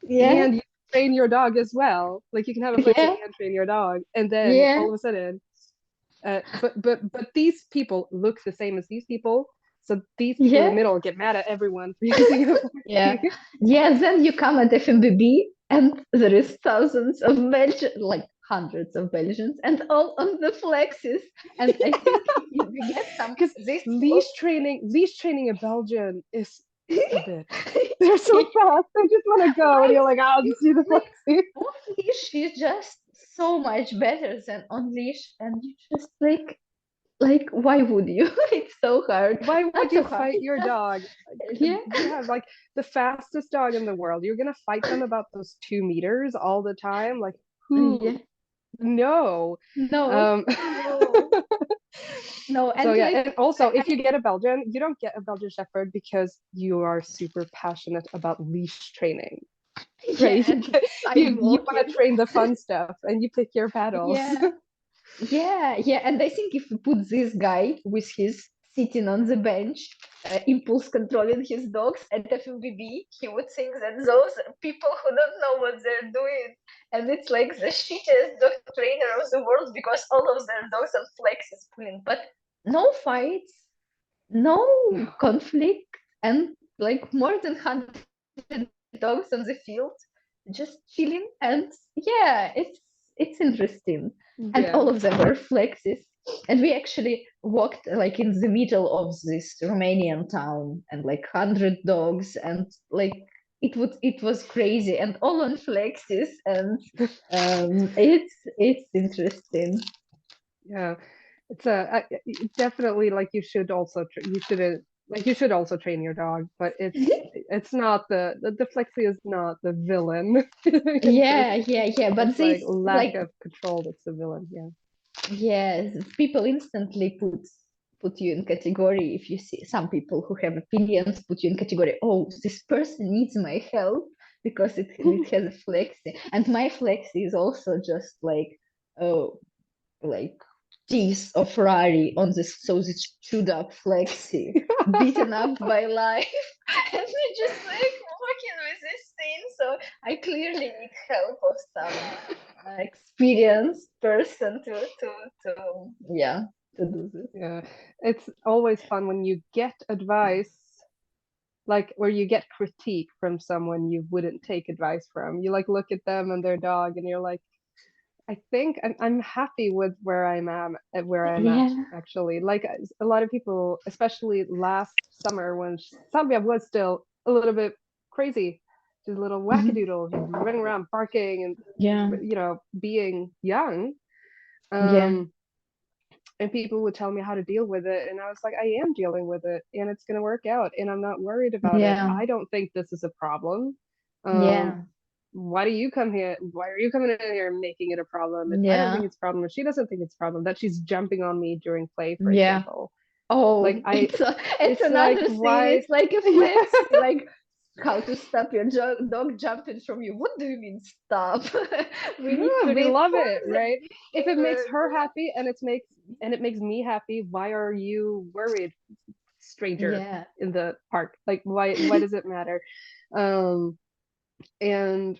Yeah. and you train your dog as well. Like you can have a flexi Yeah. and train your dog, and then Yeah. all of a sudden, but these people look the same as these people. So these people in the Yeah. middle get mad at everyone for using a Yeah. flexi. Yeah. Then you come at FMBB and there is thousands of Belgians, like hundreds of Belgians, and all on the flexes. And I think we get some Because this leash training in Belgium is a bitch. They're so fast. They just want to go, and right? you're like, I'll just do the Like flexi. off leash is just so much better than on leash, and you just like why would you? It's so hard. Why Not would so you hard. fight It's your just dog? yeah. You have like the fastest dog in the world. You're gonna fight them about those 2 meters all the time? Like Yeah. who? No. No. Um, No. No. so And yeah, like and also if I you get a Belgian, you don't get a Belgian Shepherd because you are super passionate about leash training, yeah, right? and You want to sidewalking. train the fun stuff and you pick your battles. Yeah. Yeah, yeah, and I think if we put this guy with his sitting on the bench, impulse controlling his dogs at FMBB, he would think that those people who don't know what they're doing, and it's like the shittiest dog trainer of the world because all of their dogs on flex is pulling, but no fights, no No. conflict, and like more than 100 dogs on the field, just chilling, and yeah, it's interesting, and Yeah. all of them were flexes, and we actually walked like in the middle of this Romanian town, and like 100 dogs, and like it was crazy, and all on flexes, and it's interesting. Yeah, it's definitely like you should also you shouldn't like you should also train your dog, but it's not the flexi is not the villain in this. Yeah, yeah, yeah, but It's like this lack like of control that's the villain. Yeah. yes, people instantly put you in category. If you see some people who have opinions, put you in category. Oh, this person needs my help because it has a flexi, and my flexi is also just like, oh, like teeth of Rari on this, so this chewed up flexi, beaten up by life, and I just like walking with this thing. So I clearly need help of some experienced person to yeah, to do this. Yeah, it's always fun when you get advice, like where you get critique from someone you wouldn't take advice from. You like look at them and their dog, and you're like, I think I'm happy with where I'm at Yeah, actually. Like a lot of people, especially last summer when Salvia was still a little bit crazy. She's a little mhm, wackadoodle. She's running around barking and yeah, being young. yeah, Um, and people would tell me how to deal with it, and I was like, I am dealing with it, and it's gonna work out, and I'm not worried about it. yeah, I don't think this is a problem. Um, yeah, why do you come here? Why are you coming in here and making it a problem? If I don't think yeah, it's a problem, if she doesn't think it's a problem, that she's jumping on me during play, for yeah. example. Like Oh, it's it's like, another thing. why? It's like a flex, like how to stop your dog jumping from you. What do you mean stop? We Yeah, need to we love reinforce it, the right? If it makes behavior. her happy and it makes me happy, why are you worried, stranger Yeah, in the park? Like why does it matter? Um, and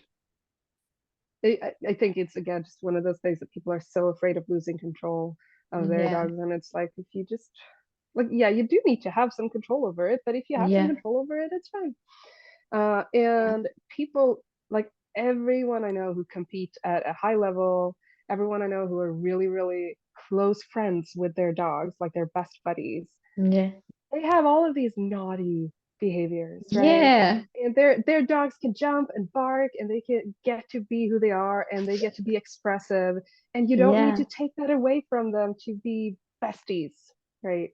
I think it's again just one of those things that people are so afraid of losing control of their yeah, dogs, and it's like if you just like yeah, you do need to have some control over it, but if you have some yeah, control over it, it's fine. yeah, And people like everyone I know who compete at a high level, everyone I know who are really, really close friends with their dogs, like their best buddies, yeah, they have all of these naughty behaviors, right? yeah, And their dogs can jump and bark and they can get to be who they are and they get to be expressive. And you don't need yeah. to take that away from them to be besties, right?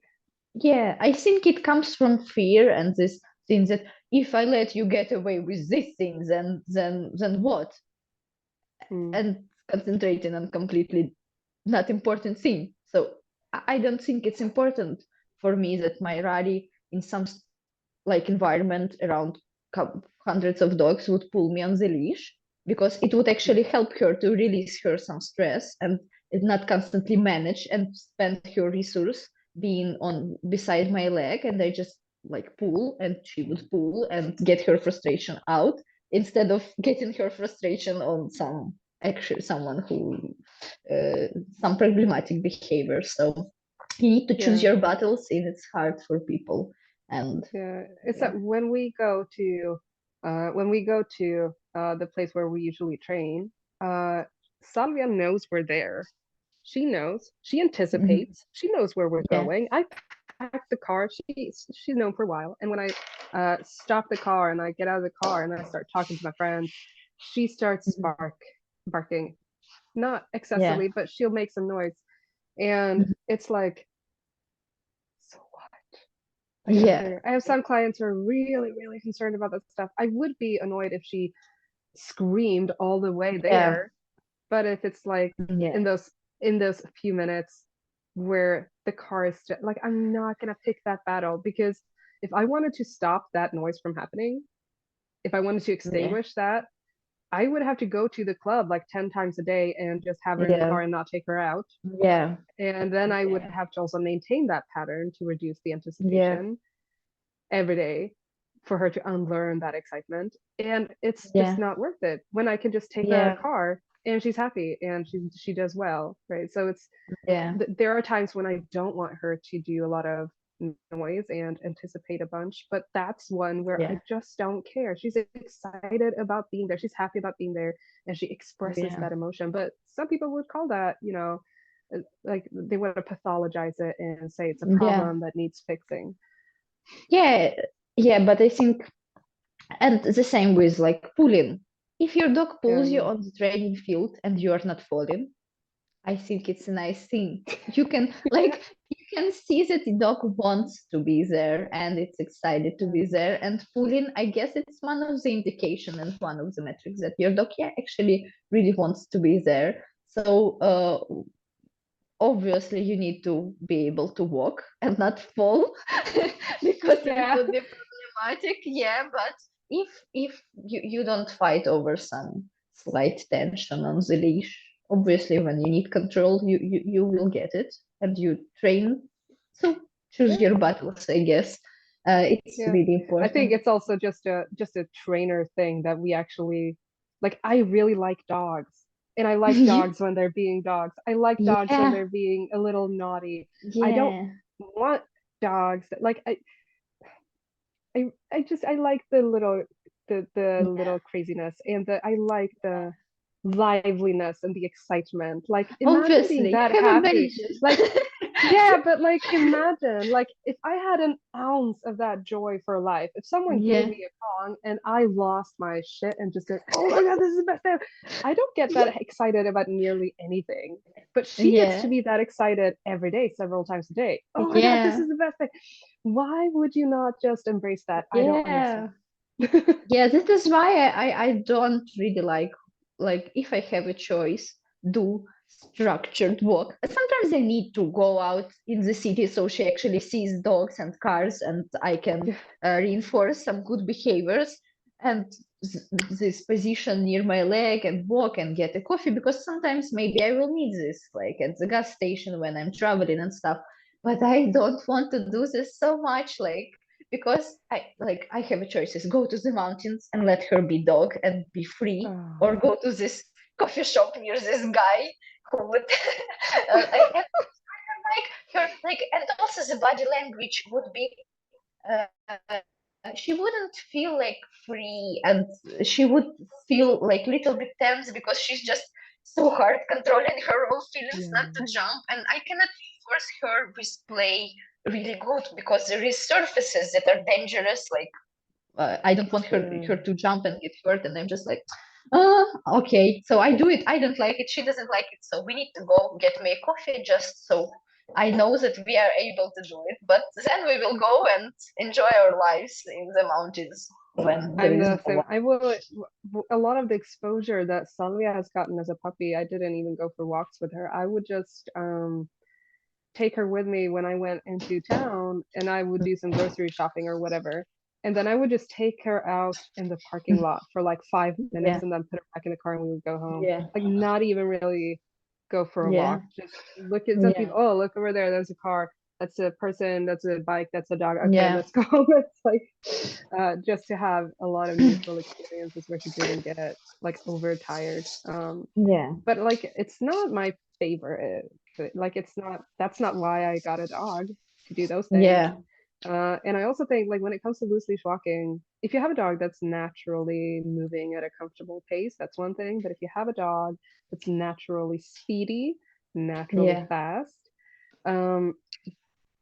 Yeah, I think it comes from fear and this thing that if I let you get away with this thing, then what? Mm, And concentrating on completely not important thing. So I don't think it's important for me that my Rari in some like environment around hundreds of dogs would pull me on the leash because it would actually help her to release her some stress and not constantly manage and spend her resource being on beside my leg, and I just like pull and she would pull and get her frustration out instead of getting her frustration on some actually someone who uh, some problematic behavior. So you need to choose yeah. your battles, and it's hard for people. And Yeah, it's yeah, that when we go to the place where we usually train, Salvia knows we're there. She knows. She mhm, anticipates. She knows where we're yeah, going. I packed the car. She's known for a while. And when I stop the car and I get out of the car and I start talking to my friends, she starts mhm, barking. Not yeah, excessively, but she'll make some noise. And mhm, it's like, so what? Like yeah, I have some clients who are really, really concerned about that stuff. I would be annoyed if she screamed all the way yeah, there, but if it's like yeah, in those few minutes where the car is like I'm not gonna pick that battle because if I wanted to stop that noise from happening, if I wanted to yeah, extinguish that, I would have to go to the club like 10 times a day and just have her in the yeah, car and not take her out. yeah, And then I would yeah, have to also maintain that pattern to reduce the yeah, anticipation every day for her to unlearn that excitement. And it's just yeah, not worth it when I can just take her out of yeah, the car and she's happy and she does well, right? So it's yeah, there are times when I don't want her to do a lot of noise and anticipate a bunch, but that's one where I yeah, just don't care. She's excited about being there. She's happy about being there and she expresses yeah, that emotion. But some people would call that, like they want to pathologize it and say it's a yeah, problem that needs fixing. yeah, yeah. But I think, and the same with like pulling. If your dog pulls you Yeah. on the training field and you are not falling, I think it's a nice thing. You can Yeah. like you can see that the dog wants to be there and it's excited to Yeah. be there. And pulling, I guess it's one of the indication and one of the metrics that your dog yeah actually really wants to be there. So obviously you need to be able to walk and not fall because it Yeah. would be problematic. Yeah, but if you don't fight over some slight tension on the leash, obviously when you need control, you will get it, and you train. So choose Yeah, your battles, I guess. It's yeah. really I think important. it's also just a trainer thing that we actually like. I really like dogs. And I like dogs when they're being dogs. I like dogs when Yeah, they're being a little naughty. I don't yeah, want dogs that like I like the yeah. little craziness and the I like the liveliness and the excitement. Like imagine being Obviously, that you have a happy. Belgian. Like yeah, but like imagine like if I had an ounce of that joy for life, if someone gave Yeah, me a Kong and I lost my shit and just said, "Oh my God, this is the best day." I don't get that excited about nearly anything. But she gets to yeah, be that excited every day, several times a day. Oh my God, this yeah, is the best thing. Why would you not just embrace that? I don't understand. yeah. Yeah, this is why I don't really like if I have a choice, do structured walk. Sometimes I need to go out in the city so she actually sees dogs and cars, and I can Yeah, reinforce some good behaviors, and this position near my leg and walk and get a coffee, because sometimes maybe I will need this like at the gas station when I'm traveling and stuff. But I don't want to do this so much, like, because I have a choices: go to the mountains and let her be dog and be free, oh. or go to this coffee shop near this guy who would and like her, like, and also the body language would be uh, she wouldn't feel like free, and she would feel like little bit tense because she's just so hard controlling her own feelings Yeah, not to jump, and I cannot force her with play really good because there is surfaces that are dangerous, like I don't want yeah. her to jump and get hurt, and I'm just like, okay. So I do it. I don't like it. She doesn't like it. So we need to go get me a coffee just so I know that we are able to do it. But then we will go and enjoy our lives in the mountains when there I'm is the no same. one. I will, a lot of the exposure that Salvia has gotten as a puppy, I didn't even go for walks with her. I would just take her with me when I went into town and I would do some grocery shopping or whatever. And then I would just take her out in the parking lot for like 5 minutes Yeah, and then put her back in the car and we would go home. yeah, Like not even really go for a yeah, walk. Just look at some yeah, people. Oh, look over there. There's a car. That's a person. That's a bike. That's a dog. Okay, yeah, let's go. It's like just to have a lot of neutral experiences where she didn't get like overtired. yeah, But like it's not my favorite. Like it's not that's not why I got a dog to do those things. yeah, And I also think like when it comes to loose leash walking, if you have a dog that's naturally moving at a comfortable pace, that's one thing. But if you have a dog that's naturally speedy, naturally yeah, fast, um,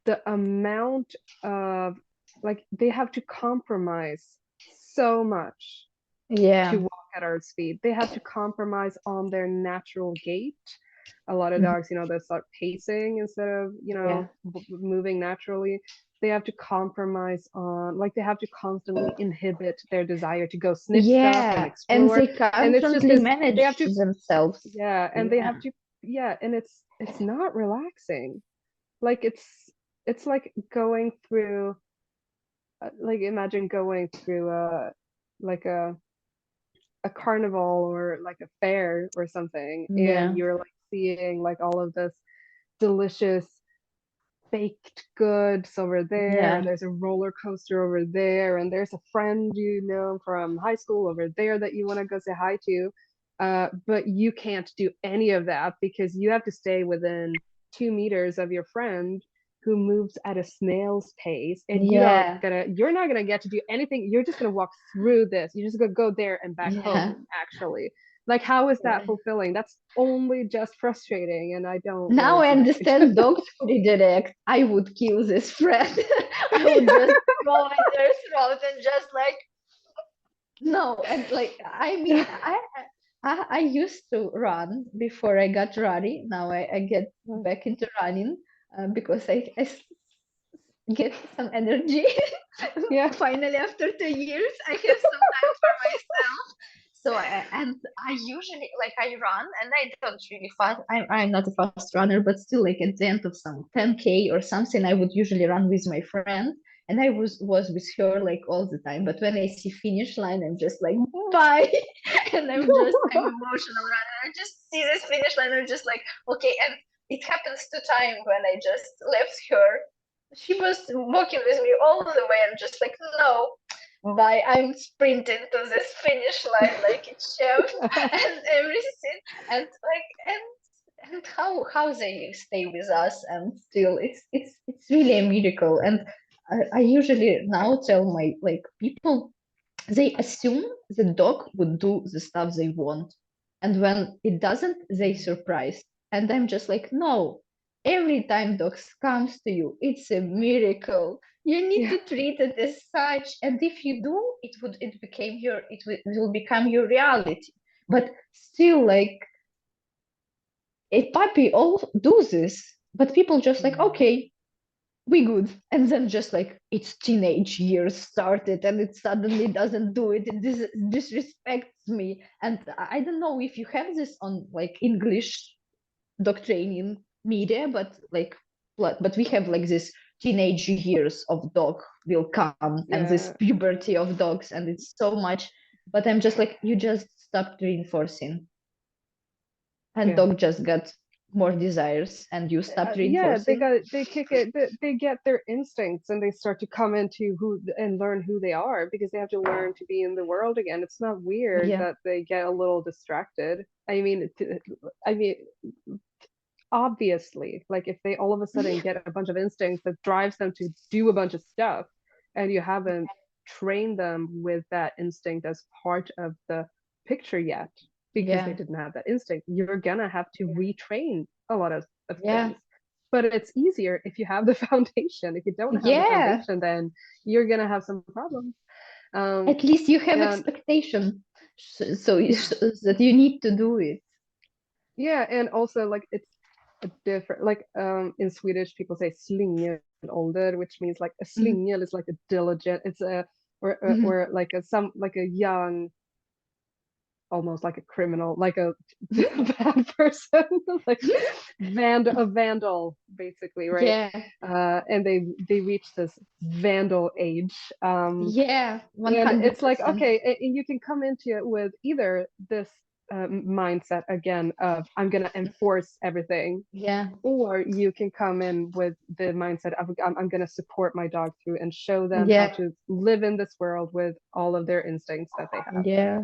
the amount of like they have to compromise so much to yeah, walk at our speed. They have to compromise on their natural gait. A lot of mhm, dogs, they start pacing instead of, yeah, moving naturally. They have to compromise on, like, they have to constantly inhibit their desire to go sniff stuff and yeah, and explore. they And it's just constantly this, they manage have to, themselves. yeah, and they Yeah, have to, yeah, and it's not relaxing. Like, it's like going through, like, imagine going through like a carnival or like a fair or something and yeah, you're like seeing like all of this delicious baked goods over there and yeah, there's a roller coaster over there and there's a friend from high school over there that you want to go say hi to, but you can't do any of that because you have to stay within 2 meters of your friend who moves at a snail's pace and yeah, you're not gonna get to do anything. You're just gonna walk through this. You're just gonna go there and back yeah. home, actually. Like, how is that Yeah. fulfilling? That's only just frustrating, and I don't Now want I to do understand it. dogs who redirect. I would kill this friend. I would just go in their throat and just like no. And like I mean, I used to run before I got running. Now I get back into running because get some energy. Yeah. Finally, after 2 years, I have some time for myself. So and I usually like I run and I don't really fast. I'm not a fast runner, but still like at the end of some 10K or something, I would usually run with my friend. and I was with her like all the time. But when I see finish line, I'm just like, bye. And I'm emotional. And I just see this finish line. I'm just like, okay. And it happens to time when I just left her. She was walking with me all the way. I'm just like, no, bye. I'm sprinting to this finish line like a chef and everything. And like, and how they stay with us, and still it's really a miracle. And I usually now tell my like people, they assume the dog would do the stuff they want, and when it doesn't, they surprised. And I'm just like, no, every time dogs comes to you, it's a miracle. You need Yeah. to treat it as such, and if you do, it will become your reality. But still, like, a puppy all do this, but people just like, Yeah. okay, we good. And then just like its teenage years started and it suddenly doesn't do it. It disrespects me. And I don't know if you have this on like English dog training media, but like, but we have like this teenage years of dog will come and this Yeah. puberty of dogs, and it's so much. But I'm just like, you just stopped reinforcing, and Yeah. dog just got more desires and you stopped Yeah, reinforcing. they kick it, they get their instincts and they start to come into who and learn who they are because they have to learn to be in the world again. It's not weird Yeah, that they get a little distracted. I mean, obviously, like if they all of a sudden get a bunch of instincts that drives them to do a bunch of stuff, and you haven't trained them with that instinct as part of the picture yet, because they yeah, didn't have that instinct, you're gonna have to retrain a lot of yeah, things. But it's easier if you have the foundation. If you don't have the yeah. foundation, then you're gonna have some problems. Um, At least you have and expectation, so yeah, that you need to do it. yeah, and also like it's a different, like in Swedish people say slingelålder, which means like a Mhm, slingel is like a diligent, it's a mhm. or like like a young, almost like a criminal, like a bad person, like a vandal basically, right? Yeah, And they reach this vandal age. yeah, And it's like, 100%. okay, and you can come into it with either this mindset again of I'm going to enforce everything, Yeah, or you can come in with the mindset of I'm going to support my dog through and show them how yeah, to live in this world with all of their instincts that they have. yeah,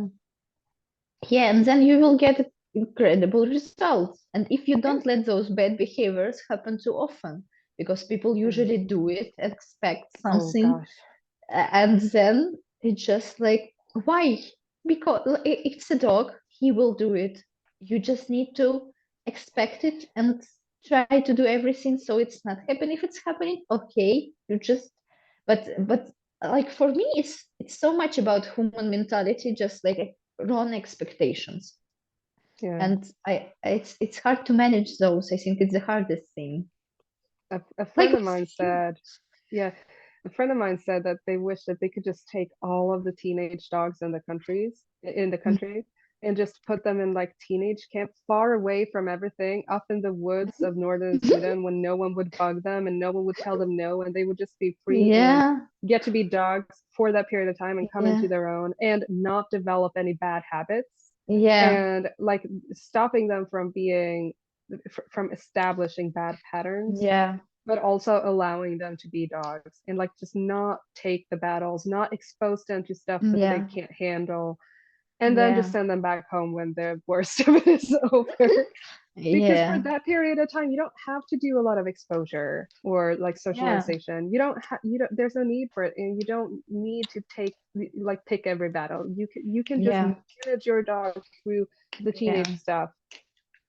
yeah, and then you will get incredible results. And if you Yeah. don't let those bad behaviors happen too often, because people Yeah. usually do it, expect Oh something, gosh. and then it's just like, why? Because it's a dog, he will do it. You just need to expect it and try to do everything so it's not happening. If it's happening, okay, you just, but like for me, it's so much about human mentality, just like wrong expectations. Yeah. And it's hard to manage those. I think it's the hardest thing. A Like friend of mine said, yeah, a friend of mine said that they wish that they could just take all of the teenage dogs in the country and just put them in like teenage camp far away from everything, up in the woods of northern Sweden, when no one would bug them and no one would tell them no, and they would just be free and yeah, get to be dogs for that period of time and come yeah, into their own and not develop any bad habits, yeah, and like stopping them from being from establishing bad patterns, yeah, but also allowing them to be dogs and like just not take the battles, not expose them to stuff that they yeah, can't handle, and then just yeah. send them back home when the worst of it is over. Because for Yeah, that period of time, you don't have to do a lot of exposure or like yeah, socialization. You don't. There's no need for it, and you don't need to like pick every battle. You can just yeah, manage your dog through the yeah, teenage stuff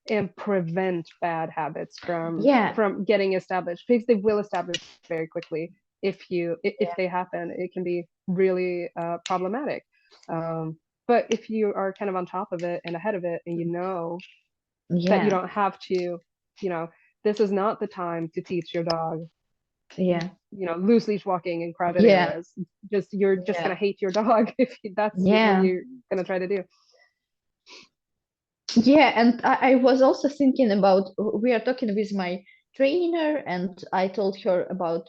and prevent bad habits yeah, from getting established, because they will establish very quickly. If they happen, it can be really problematic. um, but if you are kind of on top of it and ahead of it, and you know that you yeah, don't have to, you know, this is not the time to teach your dog, yeah, loose leash walking in crowded yeah, areas. You're just yeah, gonna hate your dog if that's what yeah, you're gonna try to do. yeah. And I was also thinking about, we are talking with my trainer, and I told her about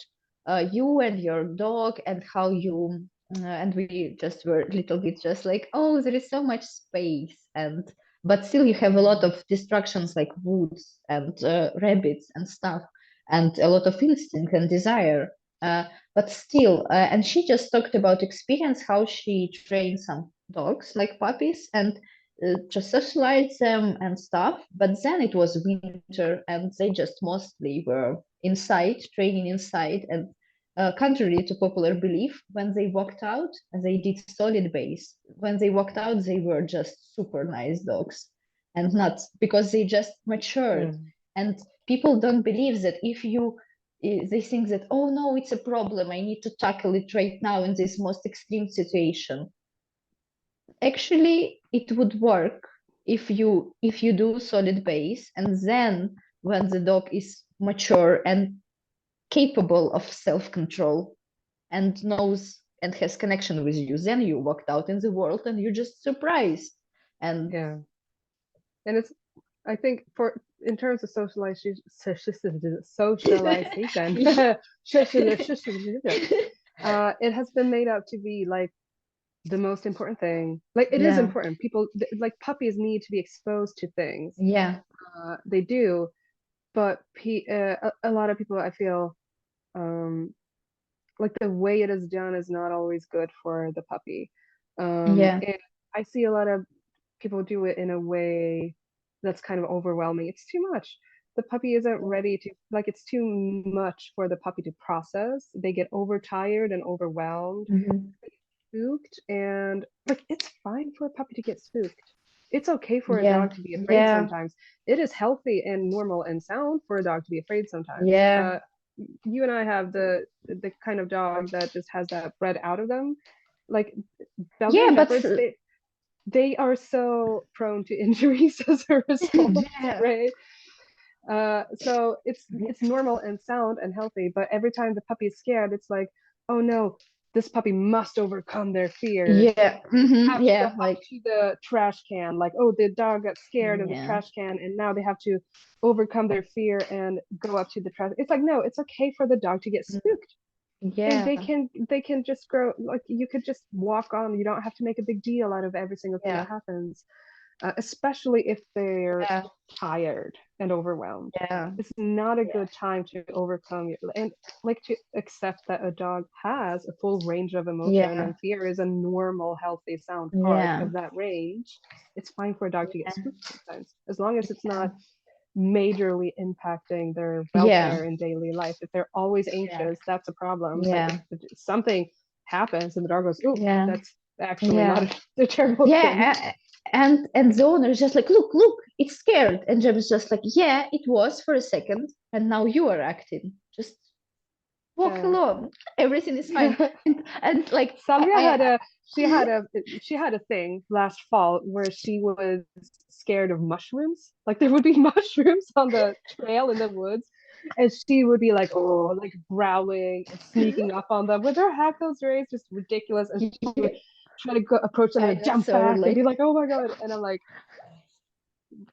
you and your dog, and how you and we just were a little bit just like, oh, there is so much space, and but still you have a lot of distractions like woods and rabbits and stuff, and a lot of instinct and desire. But still, and she just talked about experience how she trained some dogs like puppies, and just socialize them and stuff. But then it was winter, and they just mostly were inside, training inside. And contrary to popular belief, when they walked out, they did solid base. When they walked out, they were just super nice dogs, and not because they just matured. And people don't believe that if you they think that, oh no, it's a problem, I need to tackle it right now in this most extreme situation. Actually, it would work if you do solid base, and then when the dog is mature and capable of self-control and knows and has connection with you, then you walked out in the world and you're just surprised. And Yeah. And it's, I think, for in terms of socialization, it has been made out to be like the most important thing. Like, it is yeah, important. People like puppies need to be exposed to things. yeah, They do, but a lot of people, I feel, like the way it is done is not always good for the puppy. yeah, And I see a lot of people do it in a way that's kind of overwhelming. It's too much. The puppy isn't ready to, like, it's too much for the puppy to process. They get overtired and overwhelmed, mhm, spooked, and like, it's fine for a puppy to get spooked. It's okay for a yeah, dog to be afraid yeah, sometimes. It is healthy and normal and sound for a dog to be afraid sometimes. yeah, You and I have the kind of dog that just has that bred out of them. Like, Belgian yeah, but Shepherds, they are so prone to injuries as a result, yeah, right? So it's normal and sound and healthy, but every time the puppy is scared, it's like, oh no, this puppy must overcome their fear. yeah, Have to go yeah, up like, to the trash can, like, oh, the dog got scared of the yeah, trash can, and now they have to overcome their fear and go up to the trash. It's like, no, it's okay for the dog to get spooked. They yeah, can just grow, like, you could just walk on. You don't have to make a big deal out of every single thing yeah, that happens, especially if they're yeah, tired and overwhelmed. yeah, It's not a yeah, good time to overcome your, and like, to accept that a dog has a full range of emotion, yeah, and fear is a normal, healthy, sound part yeah, of that range. It's fine for a dog to get yeah, spooked sometimes, as long as it's yeah, not majorly impacting their yeah, welfare in daily life. If they're always yeah, anxious, that's a problem. Like, yeah, if something happens and the dog goes, oh, yeah, that's actually not yeah. a terrible thing. Yeah, and the owner is just like, look, it's scared, and Jeb is just like, yeah, it was for a second, and now you are acting. Just walk Yeah. along, everything is fine. And like, Salvia had a she had a thing last fall where she was scared of mushrooms. Like, there would be mushrooms on the trail in the woods, and she would be like, oh, like growling and sneaking up on them with her hackles raised, just ridiculous. And she would try to approach them I and know, jump so back and be like, like, oh my god. And I'm like,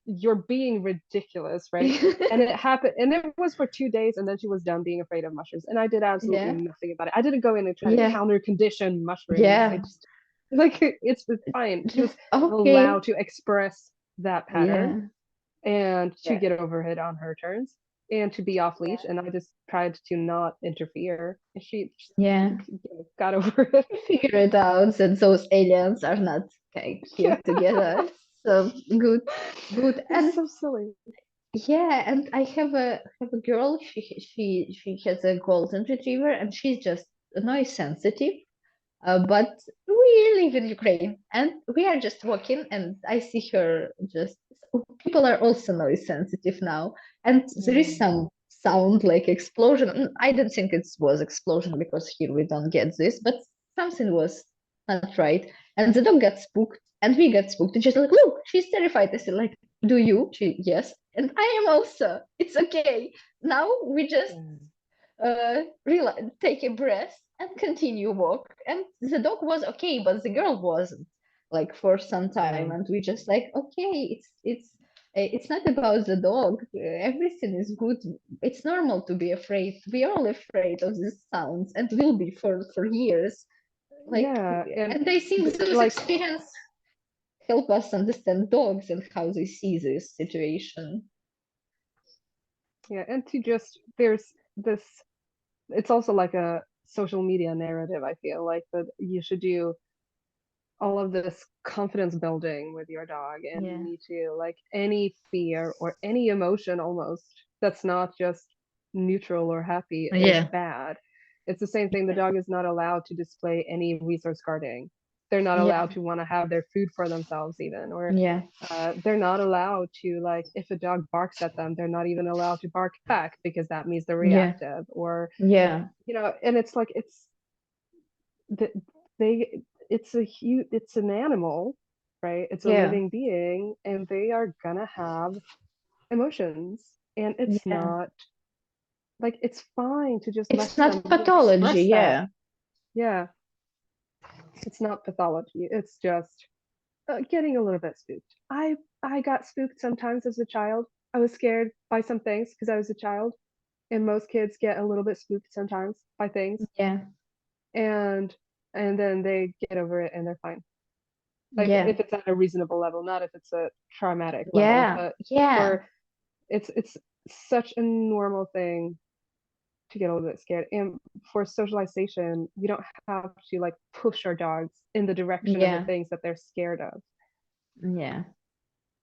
you're being ridiculous, right? And it happened, and it was for 2 days, and then she was done being afraid of mushrooms, and I did absolutely yeah, nothing about it. I didn't go in and try to yeah, counter condition mushrooms. I yeah, just, like, it's fine. She was just okay, allowed to express that pattern yeah, and to yeah, get over it on her terms and to be off leash, yeah, and I just tried to not interfere, and she just, yeah. got over it. Figure it out that those aliens are not okay, here Yeah, together. So good, good. it's And so silly. yeah, and I have a girl. She has a golden retriever, and she's just noise sensitive. But we live in Ukraine, and we are just walking, and I see her just. People are also noise sensitive now, and there is Mm. some sound like explosion. I don't think it was explosion because here we don't get this, but something was not right, and the dog got spooked, and we got spooked, and she's like, "Look, she's terrified." I said, "Like, do you?" She, yes, and I am also. It's okay. Now we just Yeah. take a breath and continue walk. And the dog was okay, but the girl wasn't, like, for some time. Yeah. And we just like, okay, it's It's not about the dog. Everything is good. It's normal to be afraid. We're all afraid of these sounds and will be for years. Like, Yeah, and and I think those like experience help us understand dogs and how they see this situation. yeah, and to just there's this. It's also like a social media narrative. I feel like that you should do all of this confidence building with your dog, and you Yeah. need to like any fear or any emotion almost that's not just neutral or happy is Yeah. bad. It's the same thing. The dog is not allowed to display any resource guarding. They're not Yeah. allowed to want to have their food for themselves even, or Yeah. they're not allowed to, like, if a dog barks at them, they're not even allowed to bark back because that means they're Yeah. reactive, or Yeah. and it's like they it's an animal, right? It's a Yeah. living being, and they are gonna have emotions, and it's Yeah. not like it's fine to just let It's not them pathology. express that. Yeah. Yeah, it's not pathology. It's just getting a little bit spooked. I got spooked sometimes as a child. I was scared by some things because I was a child, and most kids get a little bit spooked sometimes by things, Yeah. and then they get over it and they're fine. Like Yeah. if it's at a reasonable level, not if it's a traumatic level, Yeah. but Yeah. for it's such a normal thing to get a little bit scared. And for socialization, we don't have to like push our dogs in the direction of the Yeah. things that they're scared of. Yeah.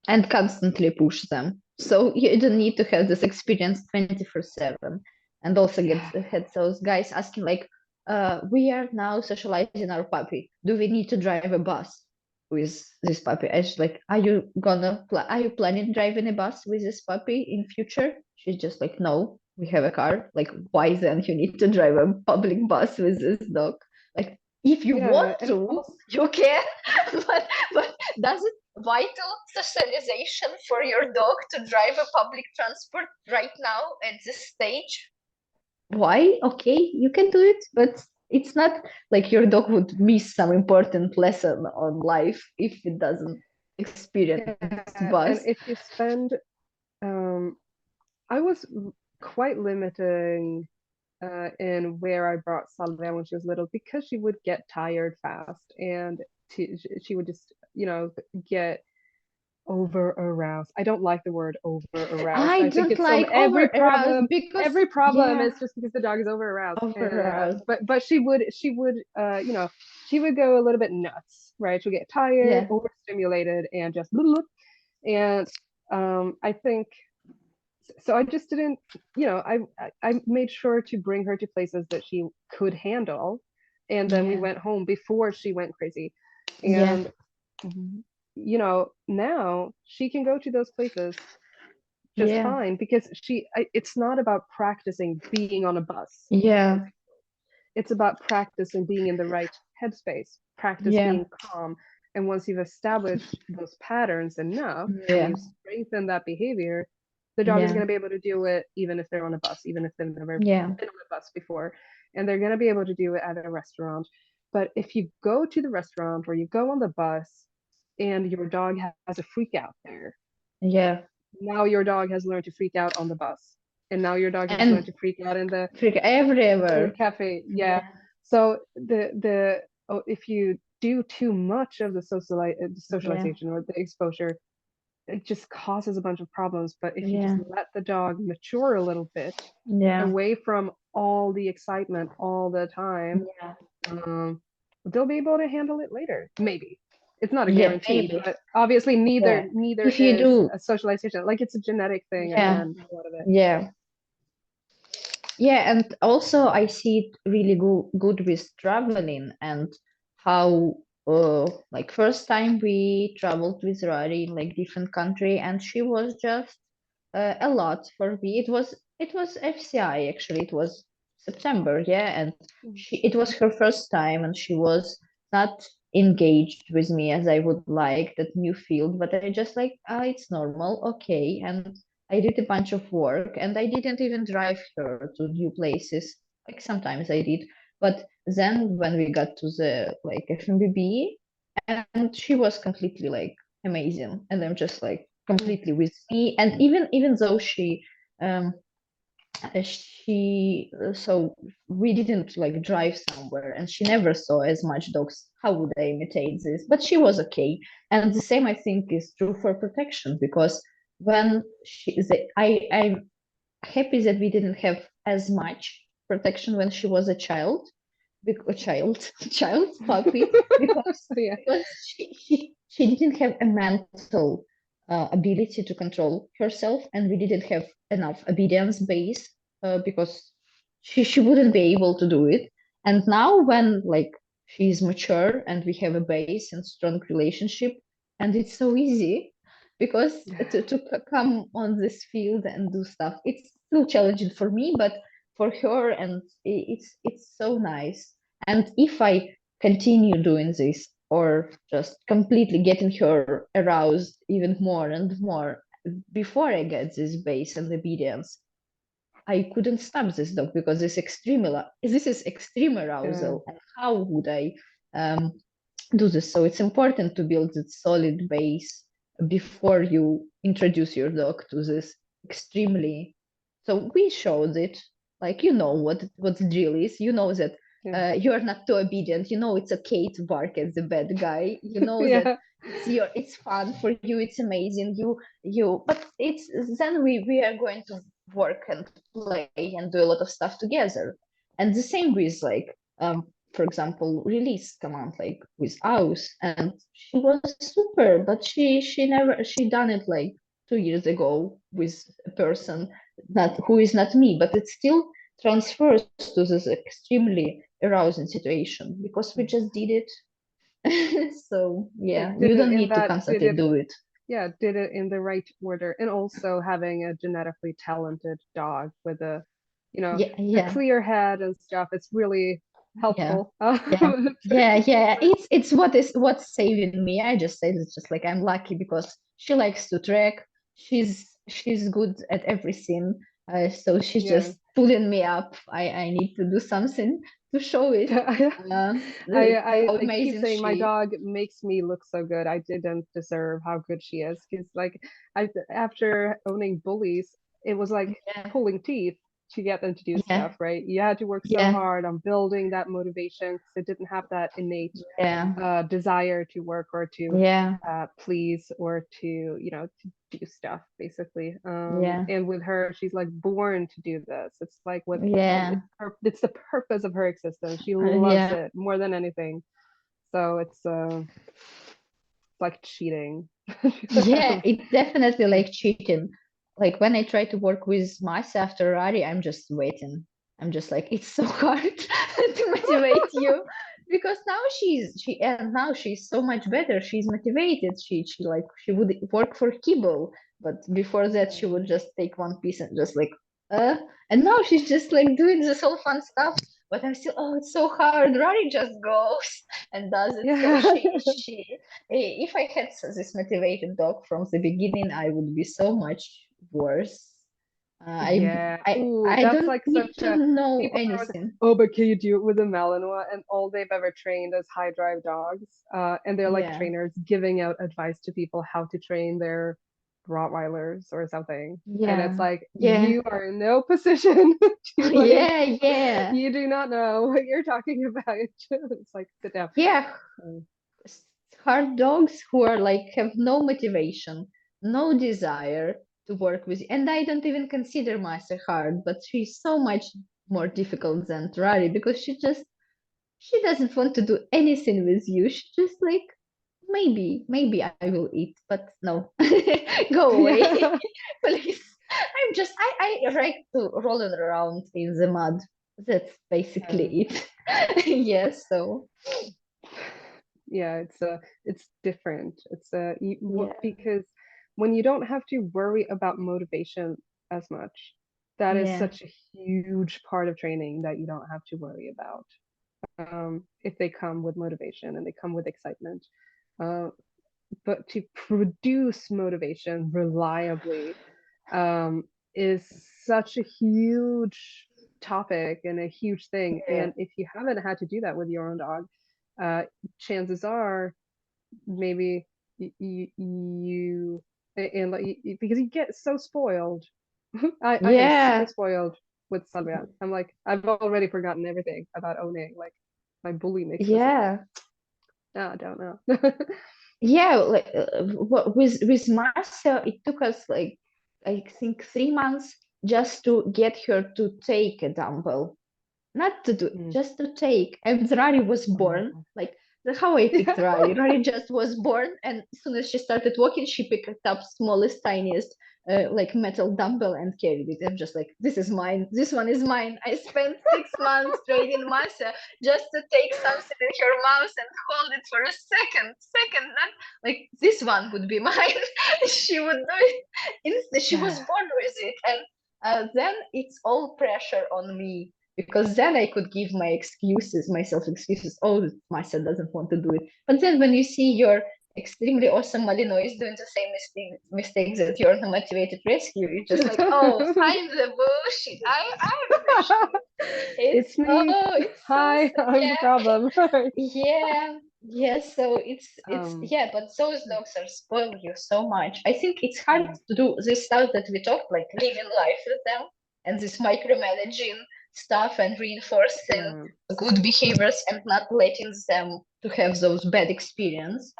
And constantly push them. So you don't need to have this experience 24/7. And also Yeah. had those guys asking like, we are now socializing our puppy. Do we need to drive a bus with this puppy? I was like, are you planning driving a bus with this puppy in future? She's just like, no, we have a car. Like, why then you need to drive a public bus with this dog? Like, if you want Yeah, and to, also you can, but does it vital socialization for your dog to drive a public transport right now at this stage? Why? Okay, you can do it, but it's not like your dog would miss some important lesson on life if it doesn't experience yeah, and bus. if you spend I was quite limiting in where I brought Salvia when she was little because she would get tired fast, and she would just, get over aroused. I don't like the word over aroused. I I think don't it's some like over aroused because every problem yeah, is just because the dog is over aroused. over aroused. But she would she would go a little bit nuts, right? She would get tired, Yeah, overstimulated, and just and I think so. I just didn't, I made sure to bring her to places that she could handle, and then we yeah, went home before she went crazy. yeah, And now she can go to those places just yeah, fine because it's not about practicing being on a bus. yeah, It's about practicing being in the right headspace, practice yeah, being calm. And once you've established those patterns enough and yeah, you strengthen that behavior, the dog is yeah, going to be able to do it even if they're on a bus, even if they've never yeah, been on a bus before. And they're going to be able to do it at a restaurant. But if you go to the restaurant or you go on the bus and your dog has a freak out there, yeah. now your dog has learned to freak out on the bus. And now your dog has learned And to freak out freak in the everywhere. cafe. Yeah. Yeah, So if you do too much of the yeah, socialization or the exposure, it just causes a bunch of problems. But if you just yeah, let the dog mature a little bit yeah, away from all the excitement all the time, yeah, um, they'll be able to handle it later. Maybe. It's not a yeah, guarantee, maybe. but obviously Yeah. neither If you is do, a socialization. Like it's a genetic thing yeah, again, a lot of it. yeah. Yeah, and also I see it really good with traveling and how like first time we traveled with Rari in like different country and she was just a lot for me. It was FCI actually. It was September, yeah, and it was her first time and she was not engaged with me as I would like that new field, but I just like it's normal, okay, and I did a bunch of work and I didn't even drive her to new places. Like sometimes I did. But then when we got to the like FMBB and she was completely like amazing. And I'm just like, completely with me. And even though so we didn't like drive somewhere, and she never saw as much dogs. How would I imitate this? But she was okay. And the same I think is true for protection, because when I'm happy that we didn't have as much protection when she was a child, child puppy, because Yeah. she didn't have a mental ability to control herself, and we didn't have enough obedience base, because she wouldn't be able to do it. And now when like she's mature and we have a base and strong relationship, and it's so easy, because to come on this field and do stuff, it's still challenging for me, but for her, and it's so nice. And if I continue doing this, or just completely getting her aroused even more and more before I get this base and obedience, I couldn't stop this dog, because this is extreme Yeah. arousal. And how would I um, do this? So it's important to build that solid base before you introduce your dog to this extremely. So we showed it, like, what the drill is. You know that Yeah. you are not too obedient. You know it's okay to bark at the bad guy. You know that Yeah. it's fun for you. It's amazing. But it's then we are going to work and play and do a lot of stuff together. And the same with like for example, release command, like with Aus, and she was super, but she done it like 2 years ago with a person not who is not me, but it still transfers to this extremely arousing situation, because we just did it. So Yeah. yeah, Did you it don't in need to that, did constantly it, do it. yeah, did it in the right order. And also having a genetically talented dog with Yeah, a yeah. clear head and stuff. It's really Yeah, helpful. yeah, yeah. It's what's saving me. I just say it's just like I'm lucky, because she likes to track. She's good at everything. So she's Yeah. just pulling me up. I need to do something to show it. How I keep amazing saying my she. dog makes me look so good. I didn't deserve how good she is because, like, after owning bullies, it was like Yeah, pulling teeth to get them to do yeah, stuff, right? You had to work so yeah, hard on building that motivation because it didn't have that innate yeah, desire to work or to yeah, please or to to do stuff basically. yeah, And with her, she's like born to do this. It's like what yeah, it's the purpose of her existence. She loves yeah. it more than anything. So it's like cheating. Yeah, it's definitely like cheating. Like when I try to work with mice after Rari, I'm just waiting. I'm just like, it's so hard to motivate you, because now she's so much better. She's motivated. She would work for kibble, but before that she would just take one piece and just like uh and now she's just like doing this all fun stuff. But I'm still, oh, it's so hard. Rari just goes and does it. So Yeah. if I had this motivated dog from the beginning, I would be so much worse. Yeah. Ooh, I that's don't like need such to a know people are always, anything. oh, but can you do it with a Malinois? And all they've ever trained is high drive dogs. And they're like Yeah, trainers giving out advice to people how to train their Rottweilers or something. And it's yeah, like yeah, you are in no position to like yeah, yeah, you do not know what you're talking about. It's like sit down. yeah. Um, Hard dogs who are like have no motivation, no desire to work with, and I don't even consider Master hard, but she's so much more difficult than Rari, because she doesn't want to do anything with you. She just like, maybe I will eat, but no, go away, yeah. please. I like to rolling around in the mud. That's Yeah. basically it. Yes. So Yeah, it's different. It's yeah, because when you don't have to worry about motivation as much, that is yeah, such a huge part of training that you don't have to worry about. If they come with motivation and they come with excitement. Uh, but to produce motivation reliably is such a huge topic and a huge thing. yeah, And if you haven't had to do that with your own dog, uh, chances are maybe you and like because you get so spoiled. I am super Yeah, spoiled with Salvia. I'm like, I've already forgotten everything about owning. Like my bully mixes. I'm like, yeah. no, I don't know. Yeah, like with Marcia, it took us like I think 3 months just to get her to take a dumbbell, not to do, Mm. just to take. And Rari was Oh my born. God. Like that's how I picked Yeah. Rari. Rari just was born, and as soon as she started walking, she picked up smallest, tiniest, like metal dumbbell and carried it. I'm just like, this is mine. This one is mine. I spent 6 months training Masha just to take something in her mouth and hold it for a second. Not like this one would be mine. She would do it. She was Yeah. born with it, and then it's all pressure on me because then I could give my excuses, myself excuses. Oh, my son doesn't want to do it. But then when you see your extremely awesome Malinois doing the same mistakes that your motivated rescue, you're just like, oh, find the bullshit. I'm the shit. It's me. It's so Hi, I'm the yeah, problem. yeah, yeah. So it's um, yeah, but those dogs are spoiling you so much. I think it's hard yeah, to do this stuff that we talked, like living life with them and this micromanaging stuff and reinforcing yeah, good behaviors and not letting them to have those bad experiences.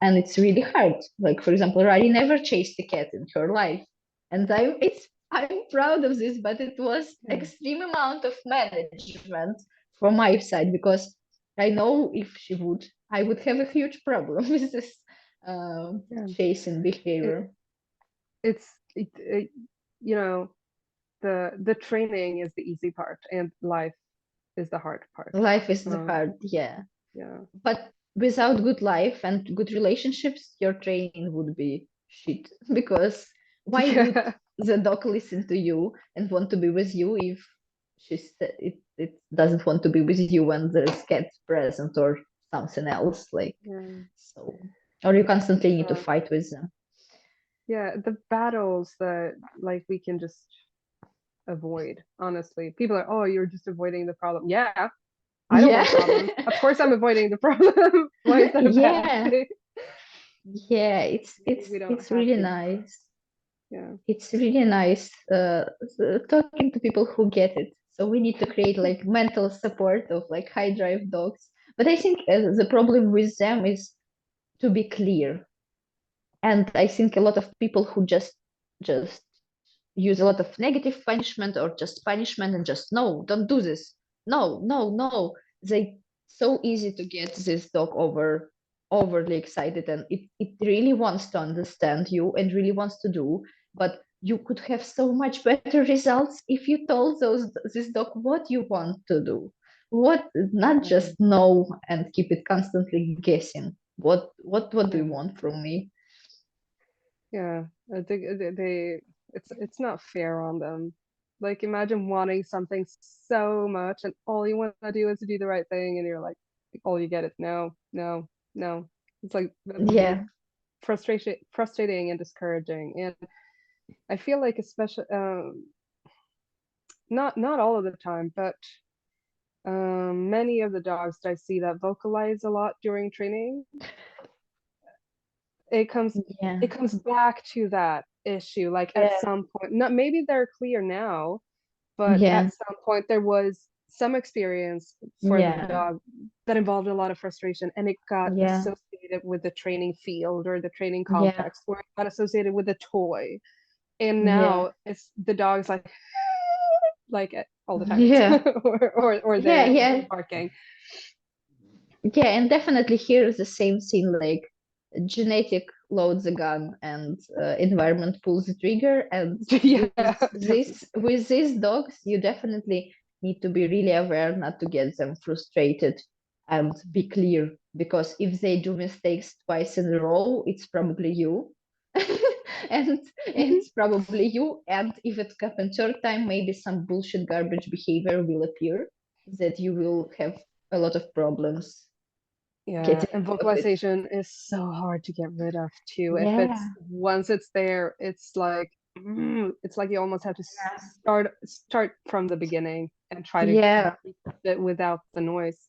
And it's really hard. Like for example, Rari never chased a cat in her life, and I'm proud of this, but it was yeah, extreme amount of management from my side because I know if she would, I would have a huge problem with this yeah. chasing It, behavior. it, you know, the training is the easy part, and life is the hard part. Life is the Um, hard, yeah. yeah, But without good life and good relationships, your training would be shit. Because why would yeah, the dog listen to you and want to be with you if it doesn't want to be with you when there's cat present or something else? Like yeah. so, or you constantly need to Uh, fight with them. yeah, the battles that like we can just avoid. Honestly, people are, oh, you're just avoiding the problem. Yeah, I don't Yeah, want problems. Of course, I'm avoiding the problem. Why is that a bad yeah, thing? yeah. It's Maybe it's we don't it's have really to. nice. Yeah. It's really nice talking to people who get it. So we need to create like mental support of like high drive dogs. But I think the problem with them is to be clear. And I think a lot of people who just use a lot of negative punishment or just punishment and just no, don't do this. No, no, no. They so easy to get this dog overly excited and it really wants to understand you and really wants to do, but you could have so much better results if you told this dog what you want to do. What not Yeah. just no and keep it constantly guessing. What do you Yeah. want from me? Yeah. I think it's not fair on them. Like imagine wanting something so much and all you want to do is to do the right thing and you're like all you get is no, no, no. It's like Yeah, frustrating and discouraging. And I feel like especially not all of the time, but many of the dogs that I see that vocalize a lot during training, it comes yeah, it comes back to that issue. Like at yeah, some point, not maybe they're clear now, but yeah, at some point there was some experience for the yeah, dog that involved a lot of frustration, and it got yeah, associated with the training field or the training yeah, context, or it got associated with a toy. And yeah, now it's the dog's like all the time, yeah, or yeah, they're yeah, barking. yeah, and definitely here is the same thing. Like genetic loads the gun and environment pulls the trigger. And Yeah, definitely. with these dogs, you definitely need to be really aware not to get them frustrated and be clear because if they do mistakes twice in a row, it's probably you. and Mhm. it's probably you. And if it happens third time, maybe some bullshit garbage behavior will appear that you will have a lot of problems Yeah, getting and rid of it. vocalization is so hard to get rid of too. If it's Yeah, once it's there, it's like you almost have to start from the beginning and try to yeah, keep it without the noise.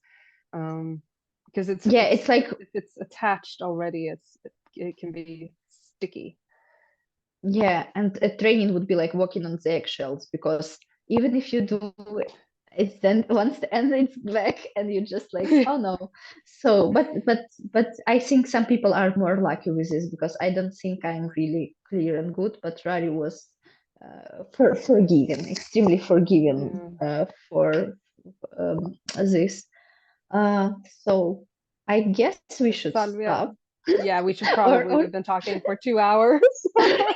Um, because yeah. It's like if it's attached already, it can be sticky. Yeah, and a training would be like walking on the eggshells, because even if you do it, it's then once and it's back and you're just like, oh no. So, but I think some people are more lucky with this, because I don't think I'm really clear and good, but Rari was forgiving, extremely forgiving Yeah. for this. Uh, so I guess we should Salvia. stop. Yeah, we should or probably. or We've been talking for 2 hours.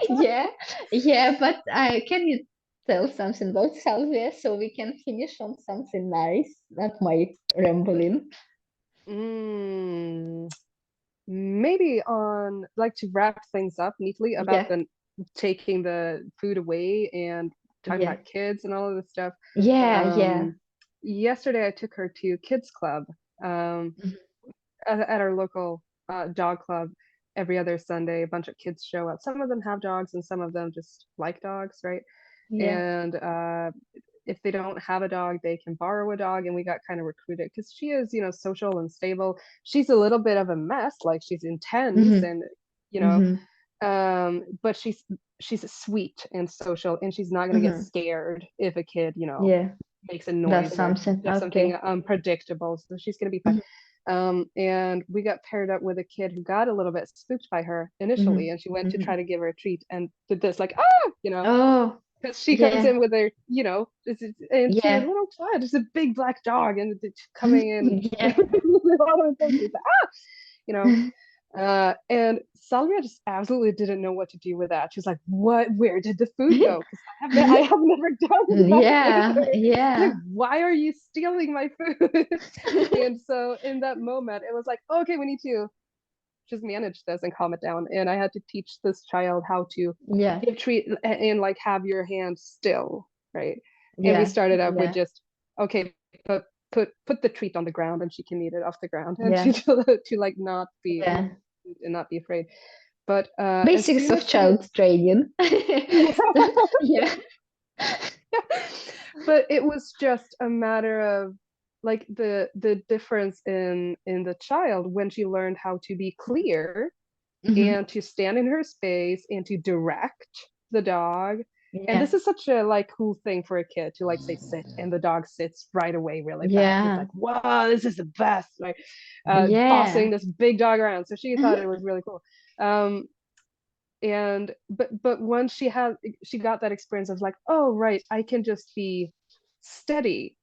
yeah, yeah, but can you tell something about Salvia so we can finish on something nice, not my rambling? Mm, maybe on like to wrap things up neatly about Yeah, the taking the food away and talking yeah, about kids and all of this stuff. yeah, yeah. Um, Yesterday I took her to kids club um, Mhm. at our local dog club. Every other Sunday, a bunch of kids show up. Some of them have dogs, and some of them just like dogs, right? Yeah. And if they don't have a dog, they can borrow a dog. And we got kind of recruited because she is, social and stable. She's a little bit of a mess, like she's intense Mm-hmm. and, you know, Mm-hmm. but she's sweet and social, and she's not going to get Mm-hmm. scared if a kid, Yeah, makes a that's noise or something. does something Okay. unpredictable. So she's going to be fine. Mm-hmm. And we got paired up with a kid who got a little bit spooked by her initially, Mm-hmm. and she went to Mm-hmm. try to give her a treat and did this like Oh, because she comes yeah, in with her and she a yeah, little child, just a big black dog, and it's coming in yeah. with all of those, she's like, you know and Salvia just absolutely didn't know what to do with that. She's like, "What? Where did the food go? Because I have never done that with Yeah, her. Like, yeah. why are you stealing my food?" And so in that moment, it was like, okay, we need to just manage this and calm it down. And I had to teach this child how to Yeah, give treat and like have your hand still, right? And we yeah, started up with yeah, just okay, put the treat on the ground and she can eat it off the ground, and yeah, to like not be yeah. and not be afraid. But as Basics soon of as she child training. yeah. Yeah. But it was just a matter of like the difference in the child when she learned how to be clear Hmm. and to stand in her space and to direct the dog. And Yeah. this is such a like cool thing for a kid to like say sit, and the dog sits right away really fast. It's Yeah. like, wow, this is the best, like bossing Yeah. this big dog around. So she thought it was really cool. um and but once she got that experience of like, oh right, I can just be steady,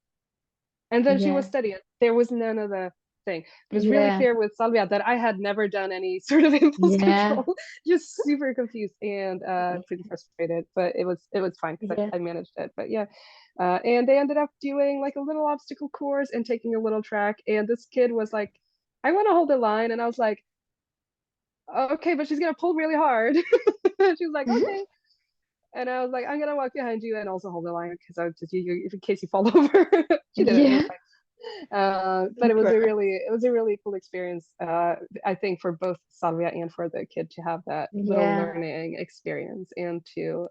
and then she was Yeah. steady. There was none of the thing. It was really Yeah. clear with Salvia that I had never done any sort of impulse Yeah. control. Just super confused and pretty frustrated, but it was fine because Yeah. I managed it. But yeah, and they ended up doing like a little obstacle course and taking a little track. And this kid was like, "I want to hold the line," and I was like, "Okay, but she's gonna pull really hard." She was like, "Okay." And I was like, I'm gonna walk behind you and also hold the line because I was just in case you fall over. She did it. It was Yeah. fine. But Super. it was a really cool experience. I think for both Salvia and for the kid to have that little Yeah. learning experience, and to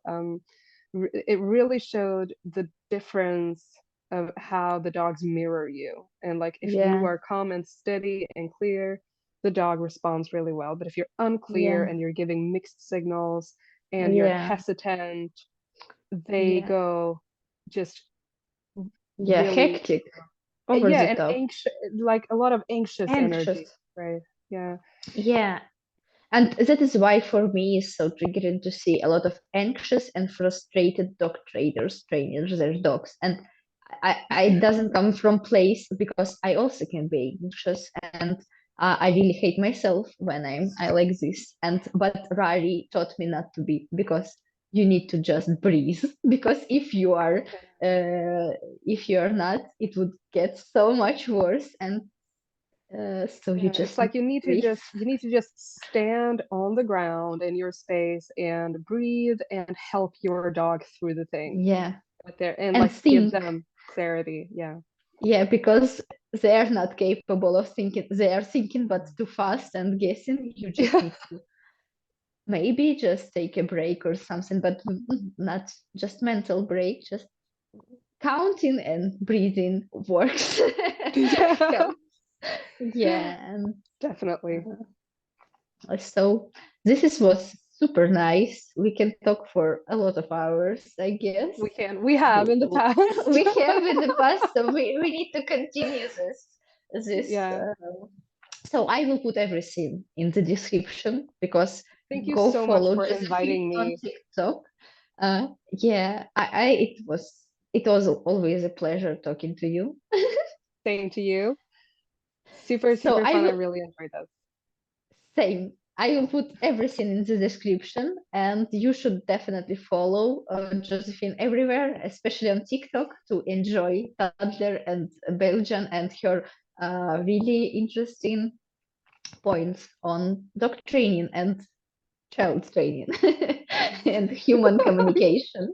it really showed the difference of how the dogs mirror you. And like if you Yeah. are calm and steady and clear, the dog responds really well. But if you're unclear Yeah. and you're giving mixed signals and you're Yeah. hesitant, they Yeah. go just Yeah. really Hectic. Over yeah, the and top. anxious, like a lot of anxious energy, Anxious. right? Yeah. Yeah. And that is why for me it's so triggering to see a lot of anxious and frustrated dog trainers their dogs. And I doesn't come from place, because I also can be anxious, and I really hate myself when I like this. And but Rari taught me not to be, because you need to just breathe. Because if you are not, it would get so much worse. And so you Yeah, it's just need like to breathe. you need to just stand on the ground in your space and breathe and help your dog through the thing Yeah. right there and And like give think. them clarity. Yeah. Yeah, because they are not capable of thinking. They are thinking, but too fast and guessing. You just Yeah. need to maybe just take a break or something, but not just mental break. Just counting and breathing works. Yeah. Help. Yeah, and Definitely. so this is was super nice. We can talk for a lot of hours, I guess. We have in the We past. we have in the past, so we need to continue this. Yeah. So I will put everything in the description, because Thank you go so much follow for Josephine inviting on me. TikTok. Yeah, it was always a pleasure talking to you. Same to you. Super, So super I fun. I will really enjoyed this. same. I will put everything in the description, and you should definitely follow Josephine everywhere, especially on TikTok, to enjoy toddler and Belgian and her really interesting points on dog training and child training and human communication.